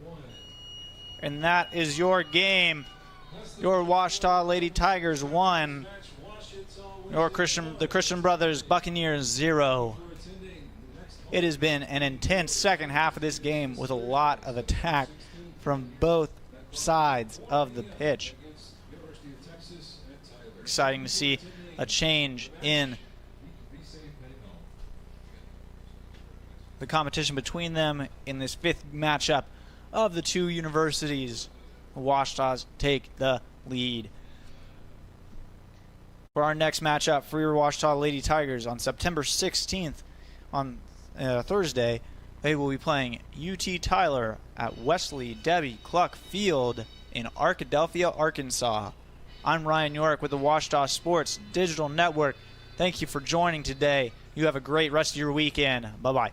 1. And that is your game. Your Ouachita Lady Tigers 1. Your the Christian Brothers Buccaneers 0. It has been an intense second half of this game with a lot of attack from both sides of the pitch. Exciting to see a change in the competition between them in this 5th matchup of the two universities. The Ouachitas take the lead. For our next matchup for your Ouachita Lady Tigers on September 16th on Thursday, they will be playing UT Tyler at Wesley Debbie Cluck Field in Arkadelphia, Arkansas. I'm Ryan York with the Ouachita Sports Digital Network. Thank you for joining today. You have a great rest of your weekend. Bye-bye.